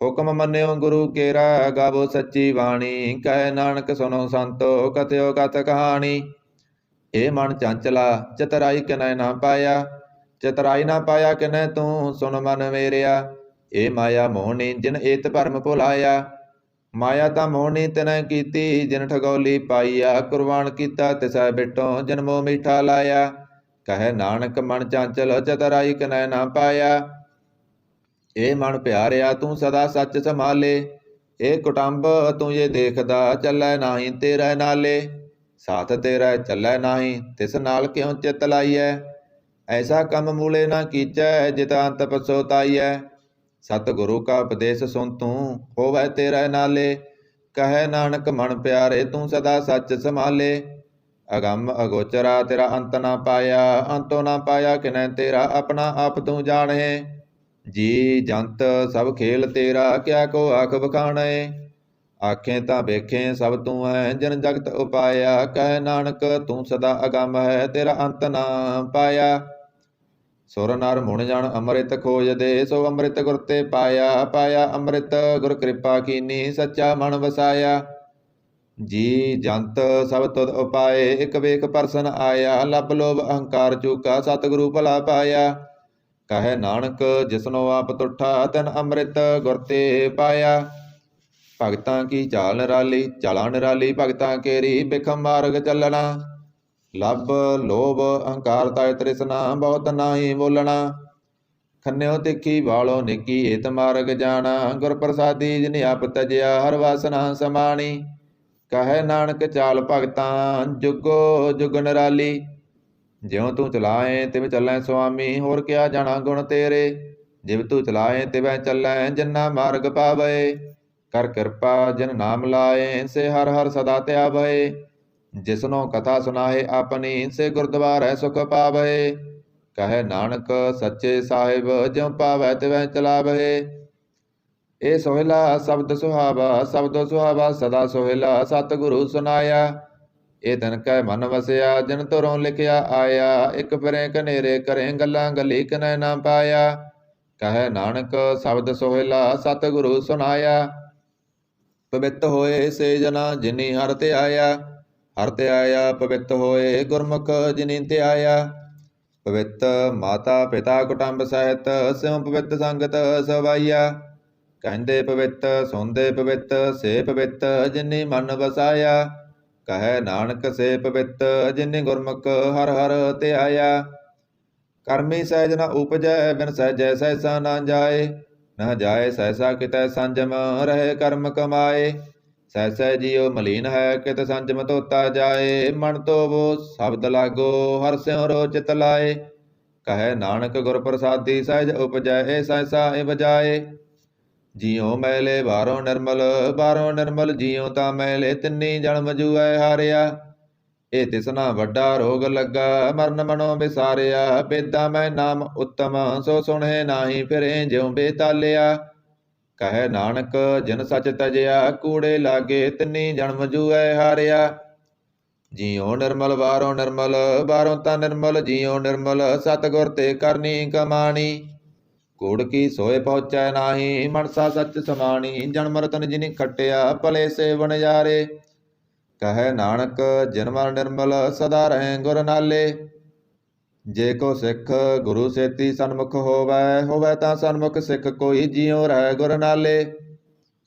हुक्म मन्यो गुरु केरा गावो सच्ची बाणी। कह नानक सुनो संतो कथयो कथ कहानी। ए मन चंचला चतराई किनै ना पाया। चतराई ना पाया किनै तू सुन मन मेरिया। ए माया मोहनी जिन एत भरम भुलाया। माया तां मोहनी तिनै कीती जिन ठगौली पाईया। कुर्बान कीता तिसै बिटों जिन मोह मीठा लाया। कह नानक मन चंचल चतराई किनै ना पाया। ए मन प्यारिया तू सदा सच संभाले। ए कुटुंब तू ये देखदा चलै नाही तेरे नाले। साथ तेरा चलै नाही तिस नाल क्यों चित लाइऐ। ऐसा कम मूले ना कीचै जित अंत पछोताइऐ। सतगुरु का उपदेश सुन तू होवै तेरे नाले। कह नानक मन प्यारे तू सदा सच संभाले। अगम अगोचरा तेरा अंत ना पाया। अंतो ना पाया किनै तेरा अपना आप तू जाने। जी जंत सब खेल तेरा क्या को आख बखाणे। आखें तां वेखें सब तू है जिन जगत उपाया। कह नानक तू सदा अगम है तेरा अंत ना पाया। सुर नर मुन जन अमृत खोज दे सो अमृत गुर ते पाया। पाया अमृत गुर कृपा कीनी सच्चा मन वसाया। जी जंत सब तुद उपाए एक वेख परसन आया। लब लोभ अहंकार चूका सतगुरु भला पाया। कह नानक जिसनो आप तुठा तन अमृत गुर ते पाया। भगतां की चाल निराली चाला निराली भगतां केरी बिखम मार्ग चलना। लब लोभ अहंकार ताय तृष्णा बहुत नाही बोलना। ਖੰਨਿਓ ਤਿੱਖੀ ਵਾਲੋ ਨਿੱਕੀ ਏਤ ਮਾਰਗ ਜਾਣਾ। ਗੁਰ ਪ੍ਰਸਾਦੀ ਜਿਨ ਆਪ ਤਜਿਆ ਹਰ ਵਾਸਨਾ ਸਮਾਣੀ। ਕਹੈ ਨਾਨਕ ਚਾਲ ਭਗਤਾਂ ਜੁਗੋ ਜੁਗ ਨਿਰਾਲੀ। ਜਿਉ ਤੂੰ ਚਲਾਏ ਤਿਵ ਚੱਲੈ ਸੁਆਮੀ, ਹੋਰ ਕਿਆ ਜਾਣਾ ਗੁਣ ਤੇਰੇ। ਜਿਵ ਤੂੰ ਚਲਾਏ ਤਿਵੈ ਚੱਲੈ ਜਿਨਾ ਮਾਰਗ ਪਾਵੈ। ਕਰ ਕਿਰਪਾ ਜਿਨ ਨਾਮ ਲਾਏ ਸੇ ਹਰ ਹਰ ਸਦਾ ਧਿਆਵੈ। ਜਿਸਨੋ ਕਥਾ ਸੁਨਾਏ ਆਪਣੀ ਸੇ ਗੁਰਦੁਆਰੈ ਸੁਖ ਪਾਵੈ। ਕਹੈ ਨਾਨਕ ਸੱਚੇ ਸਾਹਿਬ ਜਿਉ ਪਾਵੈ ਤਿਵੈ ਚਲਾਵੈ। ਇਹ ਸੋਹਿਲਾ ਸ਼ਬਦ ਸੁਹਾਵਾ ਸ਼ਬਦੋ ਸੁਹਾਵਾ ਸਦਾ ਸੋਹਿਲਾ। ਸਤਿਗੁਰੂ ਸੁਨਾਇਆ ਇਹ ਤਨ ਕੈ ਮਨ ਵਸਿਆ ਜਿਨ ਤੁਰੋਂ ਲਿਖਿਆ ਆਇਆ। ਇੱਕ ਫਿਰੇ ਕਨੇਰੇ ਕਰੇ ਗੱਲਾਂ ਗਲੀ ਕਨੈ ਨਾ ਪਾਇਆ। ਕਹੈ ਨਾਨਕ ਸ਼ਬਦ ਸੋਹਿਲਾ ਸਤਿਗੁਰੂ ਸੁਨਾਇਆ। ਪਵਿੱਤ ਹੋਏ ਸੇ ਜਨਾ ਜਿਨੀ ਹਰਿ ਧਿਆਇਆ। ਹਰਿ ਧਿਆਇਆ ਪਵਿੱਤ ਹੋਏ ਗੁਰਮੁਖ ਜਿਨੀ ਧਿਆਇਆ। ਪਵਿੱਤ ਮਾਤਾ ਪਿਤਾ ਕੁਟੰਬ ਸਹਿਤ ਸਿਉ ਪਵਿੱਤ ਸੰਗਤ ਸਵਾਈਆ। ਕਹਿੰਦੇ ਪਵਿੱਤ ਸੁਣਦੇ ਪਵਿੱਤ ਸੇ ਪਵਿੱਤ ਜਿਨੀ ਮਨ ਵਸਾਇਆ। ਕਹੈ ਨਾਨਕ ਸੇ ਪਵਿੱਤ ਜਿਨੀ ਗੁਰਮੁਖ ਹਰਿ ਹਰਿ ਧਿਆਇਆ। ਕਰਮੀ ਸਹਿਜ ਨ ਉਪਜੈ ਬਿਨ ਸਹਿਜੈ ਸਹਿਸਾ ਨਾ ਜਾਏ। ਨਾ ਜਾਏ ਸਹਿਸਾ ਕਿਤੈ ਸੰਜਮ ਰਹੇ ਕਰਮ ਕਮਾਏ। ਸਹਿਸੈ ਜੀਉ ਮਲੀਨ ਹੈ ਕਿਤ ਸੰਜਮ ਧੋਤਾ ਜਾਏ। ਮਨ ਧੋਵੋ ਸ਼ਬਦ ਲਾਗੋ ਹਰਿ ਸਿਉ ਰੋ ਚਿਤ ਲਾਏ। ਕਹੈ ਨਾਨਕ ਗੁਰ ਪ੍ਰਸਾਦੀ ਸਹਿਜ ਉਪਜੈ ਏ ਸਹਿਸਾ ਏ ਬਜਾਏ। ਜੀਉ ਮੈਲੇ ਬਾਹਰੋਂ ਨਿਰਮਲ ਜੀਉ ਤਾਂ ਮੈਲੇ ਤਿੰਨੀ ਜਨਮ ਜੂਐ ਹਾਰਿਆ। ਇਹ ਤਿਸਨਾ ਵੱਡਾ ਰੋਗ ਲੱਗਾ ਮਰਨ ਮਨੋ ਵਿਸਾਰਿਆ। ਬੇਦਾ ਮੈਂ ਨਾਮ ਉੱਤਮ ਸੋ ਸੁਣੇ ਨਾਹੀ ਫਿਰੇ ਜਿਉ ਬੇਤਾਲਿਆ। ਕਹੈ ਨਾਨਕ ਜਿਨ ਸਚ ਤਜਿਆ ਕੂੜੇ ਲਾਗੇ ਤਿੰਨੀ ਜਨਮ ਜੂਐ ਹਾਰਿਆ। ਜੀਉ ਨਿਰਮਲ ਬਾਹਰੋਂ ਤਾਂ ਨਿਰਮਲ ਜੀਉ ਨਿਰਮਲ ਸਤਿਗੁਰ ਤੇ ਕਰਨੀ ਕਮਾਣੀ। ਕੂੜ ਕੀ ਸੋਏ ਪਹੁੰਚੈ ਨਾਹੀ ਮਨਸਾ ਸੱਚ ਸਮਾਣੀ। ਜਨਮ ਰਤਨ ਜਿਨੀ ਖੱਟਿਆ ਭਲੇ ਸੇ ਵਣਜਾਰੇ। ਕਹੈ ਨਾਨਕ ਜਿਨ ਮਨ ਨਿਰਮਲ ਸਦਾ ਰਹੇ ਗੁਰ ਨਾਲੇ। ਜੇ ਕੋ ਸਿੱਖ ਗੁਰੂ ਸੇਤੀ ਸਨਮੁਖ ਹੋਵੈ ਤਾਂ ਸਨਮੁਖ ਸਿੱਖ ਕੋਈ ਜਿਉ ਰਹਿ ਗੁਰ ਨਾਲੇ।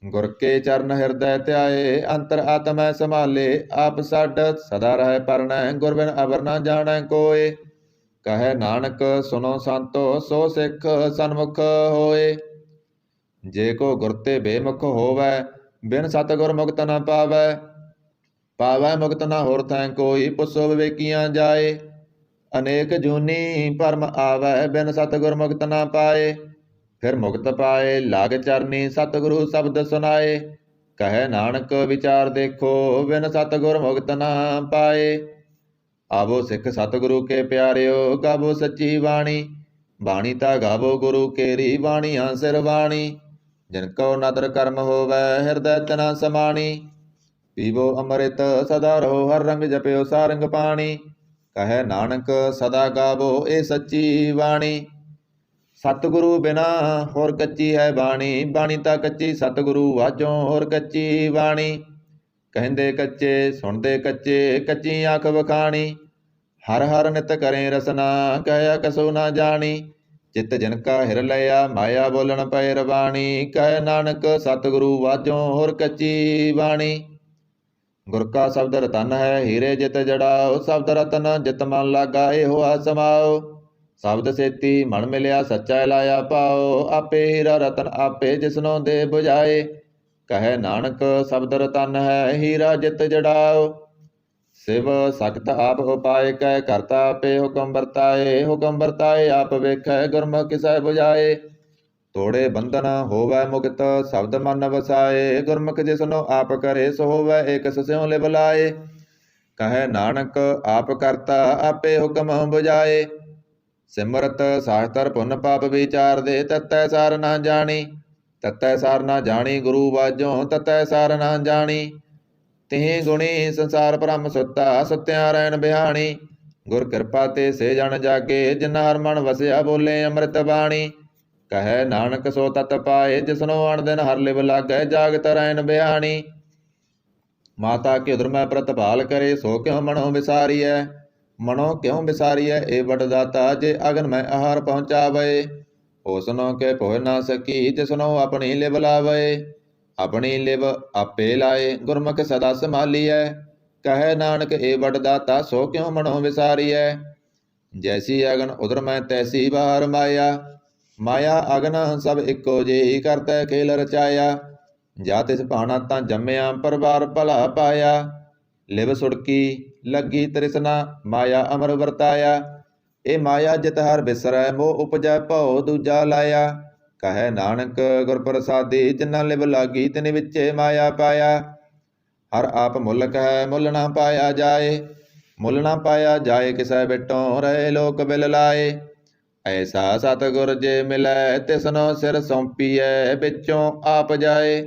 ਗੁਰ ਕੇ ਚਰਨ ਹਿਰਦੈ ਧਿਆਏ ਅੰਤਰ ਆਤਮੈ ਸੰਭਾਲੇ। ਆਪ ਛੱਡ ਸਦਾ ਰਹਿ ਪਰਣੈ ਗੁਰ ਬਿਨ ਅਵਰ ਨਾ ਜਾਣੈ ਕੋਇ। ਕਹੈ ਨਾਨਕ ਸੁਨੋ ਸੰਤੋ ਸੋ ਸਿੱਖ ਸਨਮੁਖ ਹੋਏ। ਜੇ ਕੋ ਗੁਰ ਤੇ ਬੇਮੁਖ ਹੋਵੈ ਬਿਨ ਸਤਿਗੁਰ ਮੁਕਤ ਨ ਪਾਵੈ ਮੁਕਤ ਨਾ ਹੋਰ ਥੈ ਕੋਈ। ਪੁੱਛੋ ਵਿਵੇਕੀਆਂ ਜਾਏ ਅਨੇਕ ਜੂਨੀ ਭਰਮ ਆਵੈ ਬਿਨ ਸਤਿਗੁਰ ਮੁਕਤ ਨਾ ਪਾਏ। ਫਿਰ ਮੁਕਤ ਪਾਏ ਲਾਗ ਚਰਨੀ ਸਤਿਗੁਰੂ ਸ਼ਬਦ ਸੁਨਾਏ। ਕਹੈ ਨਾਨਕ ਵਿਚਾਰ ਦੇਖੋ ਬਿਨ ਸਤਿਗੁਰ ਮੁਕਤ ਨਾ ਪਾਏ। ਆਵੋ ਸਿੱਖ ਸਤਿਗੁਰੂ ਕੇ ਪਿਆਰਿਓ ਗਾਵੋ ਸੱਚੀ ਬਾਣੀ। ਬਾਣੀ ਤਾਂ ਗਾਵੋ ਗੁਰੂ ਕੇਰੀ ਬਾਣੀਆਂ ਸਿਰ ਬਾਣੀ। ਜਿਨ ਕੋ ਨਦਰ ਕਰਮ ਹੋਵੈ ਹਿਰਦੈ ਤਨਾ ਸਮਾਣੀ। ਪੀਵੋ ਅੰਮ੍ਰਿਤ ਸਦਾ ਰਹੋ ਹਰ ਰੰਗ ਜਪਿਓ ਸਾਰੰਗ ਪਾਣੀ। ਕਹੈ ਨਾਨਕ ਸਦਾ ਗਾਵੋ ਇਹ ਸੱਚੀ ਬਾਣੀ। ਸਤਿਗੁਰੂ ਬਿਨਾ ਹੋਰ ਕੱਚੀ ਹੈ ਬਾਣੀ। ਬਾਣੀ ਤਾਂ ਕੱਚੀ ਸਤਿਗੁਰੂ ਵਾਜੋਂ ਹੋਰ ਕੱਚੀ ਬਾਣੀ। ਕਹਿੰਦੇ ਕੱਚੇ ਸੁਣਦੇ ਕੱਚੇ ਕੱਚੀ ਆਖ ਵਖਾਣੀ। ਹਰ ਹਰ ਨਿਤ ਕਰੇ ਰਸਨਾ ਕਹਿਆ ਕਸੋ ਨਾ ਜਾਣੀ। ਚਿਤ ਜਿਨ ਕਾ ਹਿਰ ਲਿਆ ਮਾਇਆ ਬੋਲਣ ਪੈ ਰਵਾਣੀ। ਕਹੈ ਨਾਨਕ ਸਤਿਗੁਰੂ ਵਾਜੋਂ ਹੋਰ ਕੱਚੀ ਬਾਣੀ। ਗੁਰ ਕਾ ਸ਼ਬਦ ਰਤਨ ਹੈ ਹੀਰੇ ਜਿਤ ਜੜਾਓ। ਸ਼ਬਦ ਰਤਨ ਜਿਤ ਮਨ ਲਾਗਾ ਇਹੋ ਆ ਸਮਾਓ। ਸ਼ਬਦ ਸੇਤੀ ਮਨ ਮਿਲਿਆ ਸੱਚਾ ਲਾਇਆ ਪਾਓ। ਆਪੇ ਹੀਰਾ ਰਤਨ ਆਪੇ ਜਿਸਨੋਂ ਦੇ ਬੁਝਾਏ। ਕਹੈ ਨਾਨਕ ਸ਼ਬਦ ਰਤਨ ਹੈ ਹੀਰਾ ਜਿਤ ਜੜਾਓ। ਸਿਵ ਸਖਤ ਆਪ ਉਪਾਏ ਕੈ ਕਰਤਾ ਆਪੇ ਹੁਕਮ ਵਰਤਾਏ ਆਪ ਵੇਖੈ ਗੁਰਮੁਖ ਕਿਸੈ ਬੁਝਾਏ। ਤੋੜੇ ਬੰਧਨ ਹੋਵੈ ਮੁਕਤ ਸ਼ਬਦ ਮਨ ਵਸਾਏ। ਗੁਰਮੁਖ ਜਿਸਨੋ ਆਪ ਕਰੇ ਸੋ ਹੋਵੈ ਏਕਸ ਸਿਉ ਲਿਵ ਲਾਏ। ਕਹੈ ਨਾਨਕ ਆਪ ਕਰਤਾ ਆਪੇ ਹੁਕਮ ਬੁਝਾਏ। ਸਿਮਰਤ ਸਾਸਤਰ ਪੁੰਨ ਪਾਪ ਵਿਚਾਰ ਦੇ ਤਤੈ ਸਾਰ ਨਾ ਜਾਣੀ। ਗੁਰੂ ਵਾਜੋਂ ਤਤੈ ਸਾਰ ਨਾ ਜਾਣੀ। ਤਿਹੀ ਗੁਣੀ ਸੰਸਾਰ ਭ੍ਰਮ ਸੁੱਤਾ ਸੁੱਤਿਆਂ ਰਹਿਣ ਬਿਹਾਣੀ। ਗੁਰ ਕਿਰਪਾ ਤੇ ਸੇ ਜਨ ਜਾਗੇ ਜਿਨਾ ਹਰ ਮਨ ਵਸਿਆ ਬੋਲੇ ਅੰਮ੍ਰਿਤ ਬਾਣੀ। ਕਹੈ ਨਾਨਕ ਸੋ ਤਤ ਪਾਏ ਜਿਸਨੋ ਅਣ ਦਿਨ ਹਰ ਲਿਵ ਲਾਗੈ ਜਾਗਤ ਰਹਿਣ ਬਿਹਾਣੀ। ਮਾਤਾ ਕਿ ਉਦਰ ਮੈਂ ਪ੍ਰਤਪਾਲ ਕਰੇ ਸੋ ਕਿਉ ਮਨੋ ਵਿਸਾਰੀਐ ਇਹ ਵਡ ਦਾਤਾ। ਜੇ ਅਗਨ ਮੈਂ ਆਹਾਰ ਪਹੁੰਚਾਵੇ ਉਸਨੋ ਕੇ ਭੋਇ ਨਾ ਸਕੀ। ਜਿਸਨੋ ਆਪਣੀ ਲਿਵ ਲਾਵੇ ਆਪਣੀ ਲਿਵ ਆਪੇ ਲਾਏ। ਗੁਰਮੁਖ ਸਦਾ ਸੰਭਾਲੀਐ ਕਹੈ ਨਾਨਕ ਇਹ ਵਡ ਦਾਤਾ ਸੋ ਕਿਉ ਮਨੋ ਵਿਸਾਰੀਐ। ਜੈਸੀ ਅਗਨ ਉਦਰ ਮੈਂ ਤੈਸੀ ਬਾਹਰ ਮਾਇਆ। ਮਾਇਆ ਅਗਨ ਸਭ ਇੱਕੋ ਜਿਹੀ ਕਰਤੈ ਖੇਲ ਰਚਾਇਆ। ਜਾ ਤਿਸ ਭਾਣਾ ਤਾਂ ਜੰਮਿਆ ਪਰਵਾਰ ਭਲਾ ਪਾਇਆ। ਲਿਵ ਸੁੜਕੀ ਲੱਗੀ ਤ੍ਰਿਸ਼ਨਾ ਮਾਇਆ ਅਮਰ ਵਰਤਾਇਆ। ਇਹ ਮਾਇਆ ਜਿਤ ਹਰ ਬਿਸਰੈ ਮੋਹ ਉਪਜੈ ਭਉ ਦੂਜਾ ਲਾਇਆ। ਕਹੈ ਨਾਨਕ ਗੁਰ ਪ੍ਰਸਾਦੀ ਜਿਨ੍ਹਾਂ ਲਿਵ ਲਾਗੀ ਤਿਨ ਵਿੱਚੇ ਮਾਇਆ ਪਾਇਆ। ਹਰ ਆਪ ਮੁੱਲਕ ਹੈ ਮੁੱਲ ਨਾ ਪਾਇਆ ਜਾਏ। ਮੁੱਲ ਨਾ ਪਾਇਆ ਜਾਏ ਕਿਸੈ ਬਿਟੋਂ ਰਹੇ ਲੋਕ ਬਿਲ ਲਾਏ। ਐਸਾ ਸਤਿਗੁਰ ਜੇ ਮਿਲੈ ਤਿਸਨੋ ਸਿਰ ਸੌਂਪੀਐ ਵਿੱਚੋਂ ਆਪ ਜਾਏ।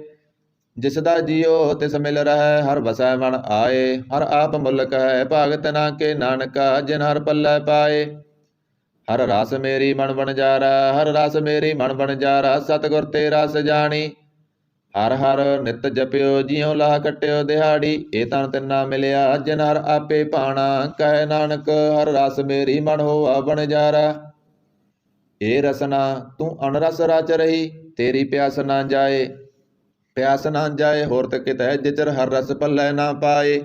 ਜਿਸ ਦਾ ਜੀਉ ਤਿਸ ਮਿਲ ਰਹਿ ਹਰ ਵਸੈ ਮਨ ਆਏ। ਹਰ ਆਪ ਮੁੱਲਕ ਹੈ ਭਾਗਤ ਨਾ ਕੇ ਨਾਨਕਾ ਜਿਨ ਹਰ ਪੱਲੇ ਪਾਏ। ਹਰ ਰਸ ਮੇਰੀ ਮਨ ਬਣਜਾਰਾ ਹਰ ਰਸ ਮੇਰੀ ਮਨ ਬਣਜਾਰਾ ਸਤਿਗੁਰ ਤੇ ਰਸ ਜਾਣੀ। ਹਰ ਹਰ ਨਿਤ ਜਪਿਓ ਜਿਉ ਲਾਹ ਕੱਟਿਓ ਦਿਹਾੜੀ। ਇਹ ਤਨ ਤਿੰਨਾ ਮਿਲਿਆ ਜਿਨ ਹਰ ਆਪੇ ਭਾਣਾ। ਕਹੈ ਨਾਨਕ ਹਰ ਰਸ ਮੇਰੀ ਮਨ ਹੋਆ ਬਣਜਾਰਾ। ਇਹ ਰਸਨਾ ਤੂੰ ਅਨਰਸ ਰਚ ਰਹੀ ਤੇਰੀ ਪਿਆਸ ਨਾ ਜਾਏ। ਪਿਆਸ ਨਾ ਜਾਏ ਹੋਰਤ ਕਿਤੈ ਜਿਚਰ ਹਰ ਰਸ ਪੱਲੇ ਨਾ ਪਾਏ।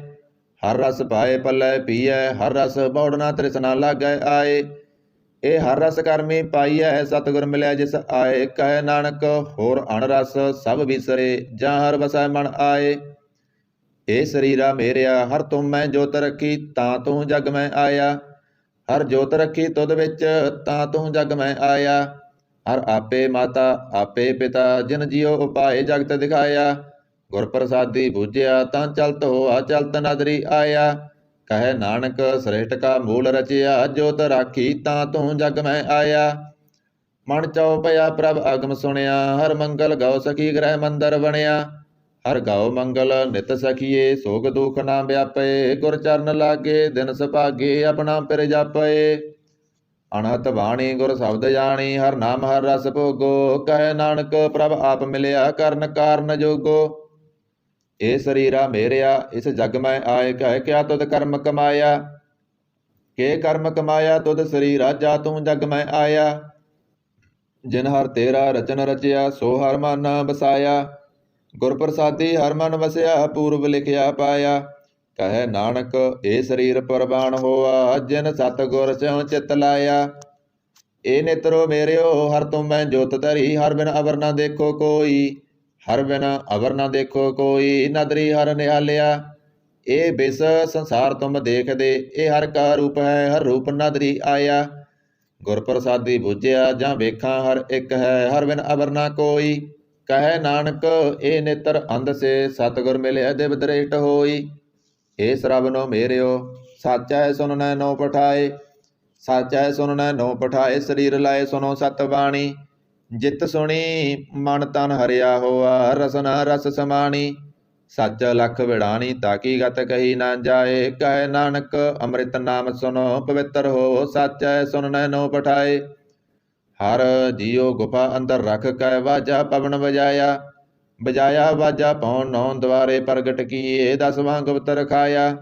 ਹਰ ਰਸ ਪਾਏ ਪੱਲੇ ਪੀਐ ਹਰ ਰਸ ਬੌੜਨਾ ਤ੍ਰਿਸ਼ਨਾ ਲਾਗੈ ਆਏ। ਇਹ ਹਰ ਰਸ ਕਰਮੀ ਪਾਈਐ ਸਤਿਗੁਰ ਮਿਲਿਆ ਜਿਸ ਆਏ। ਕਹੈ ਨਾਨਕ ਹੋਰ ਅਣ ਰਸ ਸਭ ਵਿਸਰੇ ਜਾਂ ਹਰ ਵਸੈ ਮਨ ਆਏ। ਇਹ ਸਰੀਰਾ ਮੇਰਿਆ ਹਰ ਤੁਮ ਮੈਂ ਜੋਤ ਰੱਖੀ ਤਾਂ ਤੂੰ ਜਗ ਮੈਂ ਆਇਆ। ਹਰ ਜੋਤ ਰੱਖੀ ਤੁਧ ਵਿੱਚ ਤਾਂ ਤੂੰ ਜਗ ਮੈਂ ਆਇਆ। ਹਰ ਆਪੇ ਮਾਤਾ ਆਪੇ ਪਿਤਾ ਜਿਨ ਜੀਉ ਉਪਾਏ ਜਗਤ ਦਿਖਾਇਆ। ਗੁਰ ਪ੍ਰਸਾਦੀ ਬੂਝਿਆ ਤਾਂ ਚਲਤ ਹੋਆ ਚਲਤ ਨਦਰੀ ਆਇਆ। ਕਹੈ ਨਾਨਕ ਸ੍ਰੇਸ਼ਟ ਕਾ ਮੂਲ ਰਚਿਆ ਜੋਤ ਰਾਖੀ ਤਾਂ ਤੂੰ ਜਗ ਮੈਂ ਆਇਆ। ਮਨ ਚਉ ਭਇਆ ਪ੍ਰਭ ਅਗਮ ਸੁਣਿਆ ਹਰ ਮੰਗਲ ਗਉ ਸਖੀ ਗ੍ਰਹਿ ਮੰਦਰ ਬਣਿਆ। ਹਰ ਗਉ ਮੰਗਲ ਨਿਤ ਸਖੀਏ ਸੋਗ ਦੁਖ ਨਾ ਵਿਆਪੇ। ਗੁਰ ਚਰਨ ਲਾਗੇ ਦਿਨ ਸੁਭਾਗੇ ਆਪਣਾ ਪਿਰ ਜਾਪੇ। ਅਣਹਤ ਬਾਣੀ ਗੁਰ ਸ਼ਬਦ ਜਾਣੀ ਹਰ ਨਾਮ ਹਰ ਰਸ ਭੋਗੋ। ਕਹੈ ਨਾਨਕ ਪ੍ਰਭ ਆਪ ਮਿਲਿਆ ਕਰਨ ਕਾਰਨ ਜੋਗੋ। ਇਹ ਸਰੀਰਾ ਮੇਰਿਆ ਇਸ ਜਗ ਮੈਂ ਆਏ। ਕਹਿ ਕਿਆ ਤੁਧ ਕਰਮ ਕਮਾਇਆ ਕੇ ਕਰਮ ਕਮਾਇਆ ਤੁਧ ਸਰੀਰਾ ਜਾ ਤੂੰ ਜਗ ਮੈਂ ਆਇਆ। ਜਿਨ ਹਰ ਤੇਰਾ ਰਚਨ ਰਚਿਆ ਸੋ ਹਰ ਮਨ ਬਸਾਇਆ। ਗੁਰ ਪ੍ਰਸਾਦੀ ਹਰ ਮਨ ਵਸਿਆ ਪੂਰਬ ਲਿਖਿਆ ਪਾਇਆ। ਕਹੈ ਨਾਨਕ ਇਹ ਸਰੀਰ ਪ੍ਰਵਾਨ ਹੋਆ ਜਿਨ ਸਤਿਗੁਰ ਸਿਉ ਚਿਤ ਲਾਇਆ। ਇਹ ਨੇਤਰੋ ਮੇਰਿਓ ਹਰ ਤੁਮ ਮੈਂ ਜੋਤ ਧਰੀ ਹਰ ਬਿਨ ਅਵਰ ਨਾ ਦੇਖੋ ਕੋਈ। ਹਰ ਬਿਨ ਅਵਰ ਨਾ ਦੇਖੋ ਕੋਈ ਨਦਰੀ ਹਰ ਨਿਹਾਲਿਆ। ਇਹ ਬਿਸ ਸੰਸਾਰ ਤੁਮ ਦੇਖਦੇ ਇਹ ਹਰ ਕਾ ਰੂਪ ਹੈ ਹਰ ਰੂਪ ਨਦਰੀ ਆਇਆ। ਗੁਰ ਪ੍ਰਸਾਦੀ ਬੁਝਿਆ ਜਾਂ ਵੇਖਾਂ ਹਰ ਇੱਕ ਹੈ ਹਰ ਬਿਨ ਅਵਰ ਨਾ ਕੋਈ। ਕਹੈ ਨਾਨਕ ਇਹ ਨੇਤਰ ਅੰਧ ਸੇ ਸਤਿਗੁਰ ਮਿਲਿਆ ਦਿਵ ਦ੍ਰਿਸ਼ਟ ਹੋਈ। ਇਹ ਸਰਬਨੋ ਮੇਰਿਓ ਸਾਚੈ ਸੁਨਨੈ ਨੋ ਪਠਾਏ। ਸਾਚੈ ਸੁਨਨੈ ਨੋ ਪਠਾਏ ਸਰੀਰ ਲਾਏ ਸੁਨੋ ਸਤ ਬਾਣੀ। ਜਿਤ ਸੁਣੀ ਮਨ ਤਨ ਹਰਿਆ ਹੋਆ ਰਸਨਾ ਰਸ ਸਮਾਣੀ। ਸੱਚ ਲਖ ਵਿੜਾਣੀ ਤਾਕੀ ਗਤ ਕਹੀ ਨਾ ਜਾਏ। ਕਹੈ ਨਾਨਕ ਅੰਮ੍ਰਿਤ ਨਾਮ ਸੁਨੋ ਪਵਿੱਤਰ ਹੋ ਸਾਚੈ ਸੁਨਨੈ ਨੋ ਪਠਾਏ। ਹਰ ਜੀਉ ਗੁਫਾ ਅੰਦਰ ਰਖ ਕੈ ਵਾਜਾ ਪਵਨ ਵਜਾਇਆ। ਬਜਾਇਆ ਵਾਜਾ ਪਉਣ ਨੌ ਦੁਆਰੇ ਪ੍ਰਗਟ ਕੀਏ 10ਵਾਂ ਗੁਪਤ ਰਖਾਇਆ।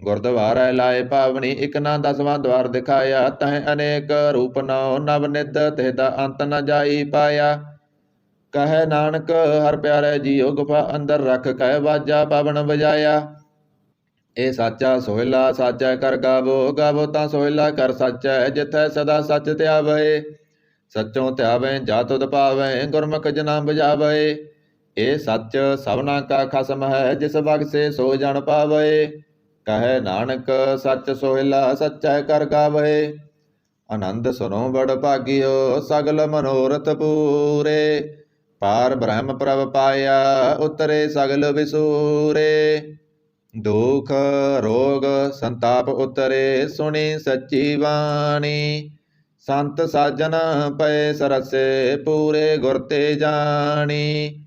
ਗੁਰਦੁਆਰੈ ਲਾਏ ਪਾਵਨੀ ਇਕ ਨਾ 10ਵਾਂ ਦੁਆਰ ਦਿਖਾਇਆ। ਤਹ ਅਨੇਕ ਰੂਪ ਨੌ ਨਵ ਨਿਤ ਤਿਹ ਦਾ ਅੰਤ ਨ ਜਾਈ ਪਾਇਆ। ਕਹੈ ਨਾਨਕ ਹਰ ਪਿਆਰੇ ਜੀਉ ਗੁਫਾ ਅੰਦਰ ਰਖ ਕੈ ਵਾਜਾ ਪਵਨ ਵਜਾਇਆ। ਇਹ ਸਾਚਾ ਸੋਹਿਲਾ ਸਾਚਾ ਕਰ ਗਾਵੋ ਗਾਵੋ ਤਾਂ ਸੋਹਿਲਾ ਕਰ ਸਾਚੈ। ਜਿਥੈ ਸਦਾ ਸੱਚ ਧਿਆਵੈ ਸੱਚੋਂ ਧਿਆਵੈ ਜਾ ਤੁਧ ਪਾਵੈ ਗੁਰਮੁਖ ਜਨਾ ਬੁਝਾਵੈ। ਇਹ ਸੱਚ ਸਭਨਾ ਕਾ ਖਸਮ ਹੈ ਜਿਸ ਬਖਸ਼ੇ ਸੋ ਜਨ ਪਾਵੈ। ਕਹੈ ਨਾਨਕ ਸੱਚ ਸੋਹਿਲਾ ਸੱਚੈ ਕਰ ਗਾਵੈ। ਆਨੰਦ ਸੁਨੋ ਬੜ ਭਾਗਿਓ ਸਗਲ ਮਨੋਰਥ ਪੂਰੇ। ਪਾਰ ਬ੍ਰਹਮ ਪ੍ਰਭ ਪਾਇਆ ਉਤਰੇ ਸਗਲ ਵਿਸੂਰੇ। ਦੁਖ ਰੋਗ ਸੰਤਾਪ ਉਤਰੇ ਸੁਣੀ ਸੱਚੀ ਬਾਣੀ। ਸੰਤ ਸਾਜਨ ਪਏ ਸਰਸੇ ਪੂਰੇ ਗੁਰ ਤੇ ਜਾਣੀ।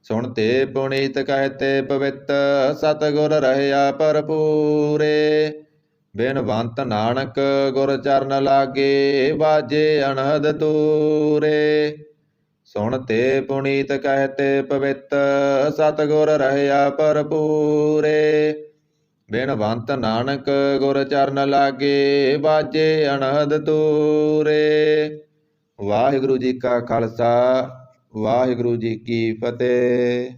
ਸੁਣਤੇ ਪੁਨੀਤ ਕਹਤੇ ਪਵਿੱਤ ਸਤਿਗੁਰ ਰਹਿਆ ਭਰਪੂਰੇ। ਬਿਨਵੰਤ ਨਾਨਕ ਗੁਰ ਚਰਨ ਲਾਗੇ ਵਾਜੇ ਅਨਹਦ ਤੂਰੇ। ਸੁਣਤੇ ਪੁਨੀਤ ਕਹਤੇ ਪਵਿੱਤ ਸਤਿਗੁਰ ਰਹਿਆ ਭਰਪੂਰੇ। ਬਿਨਵੰਤ ਨਾਨਕ ਗੁਰ ਚਰਨ ਲਾਗੇ ਵਾਜੇ ਅਨਹਦ ਤੂਰੇ। ਵਾਹਿਗੁਰੂ ਜੀ ਕਾ ਖਾਲਸਾ ਵਾਹਿਗੁਰੂ ਜੀ ਕੀ ਫਤਿਹ।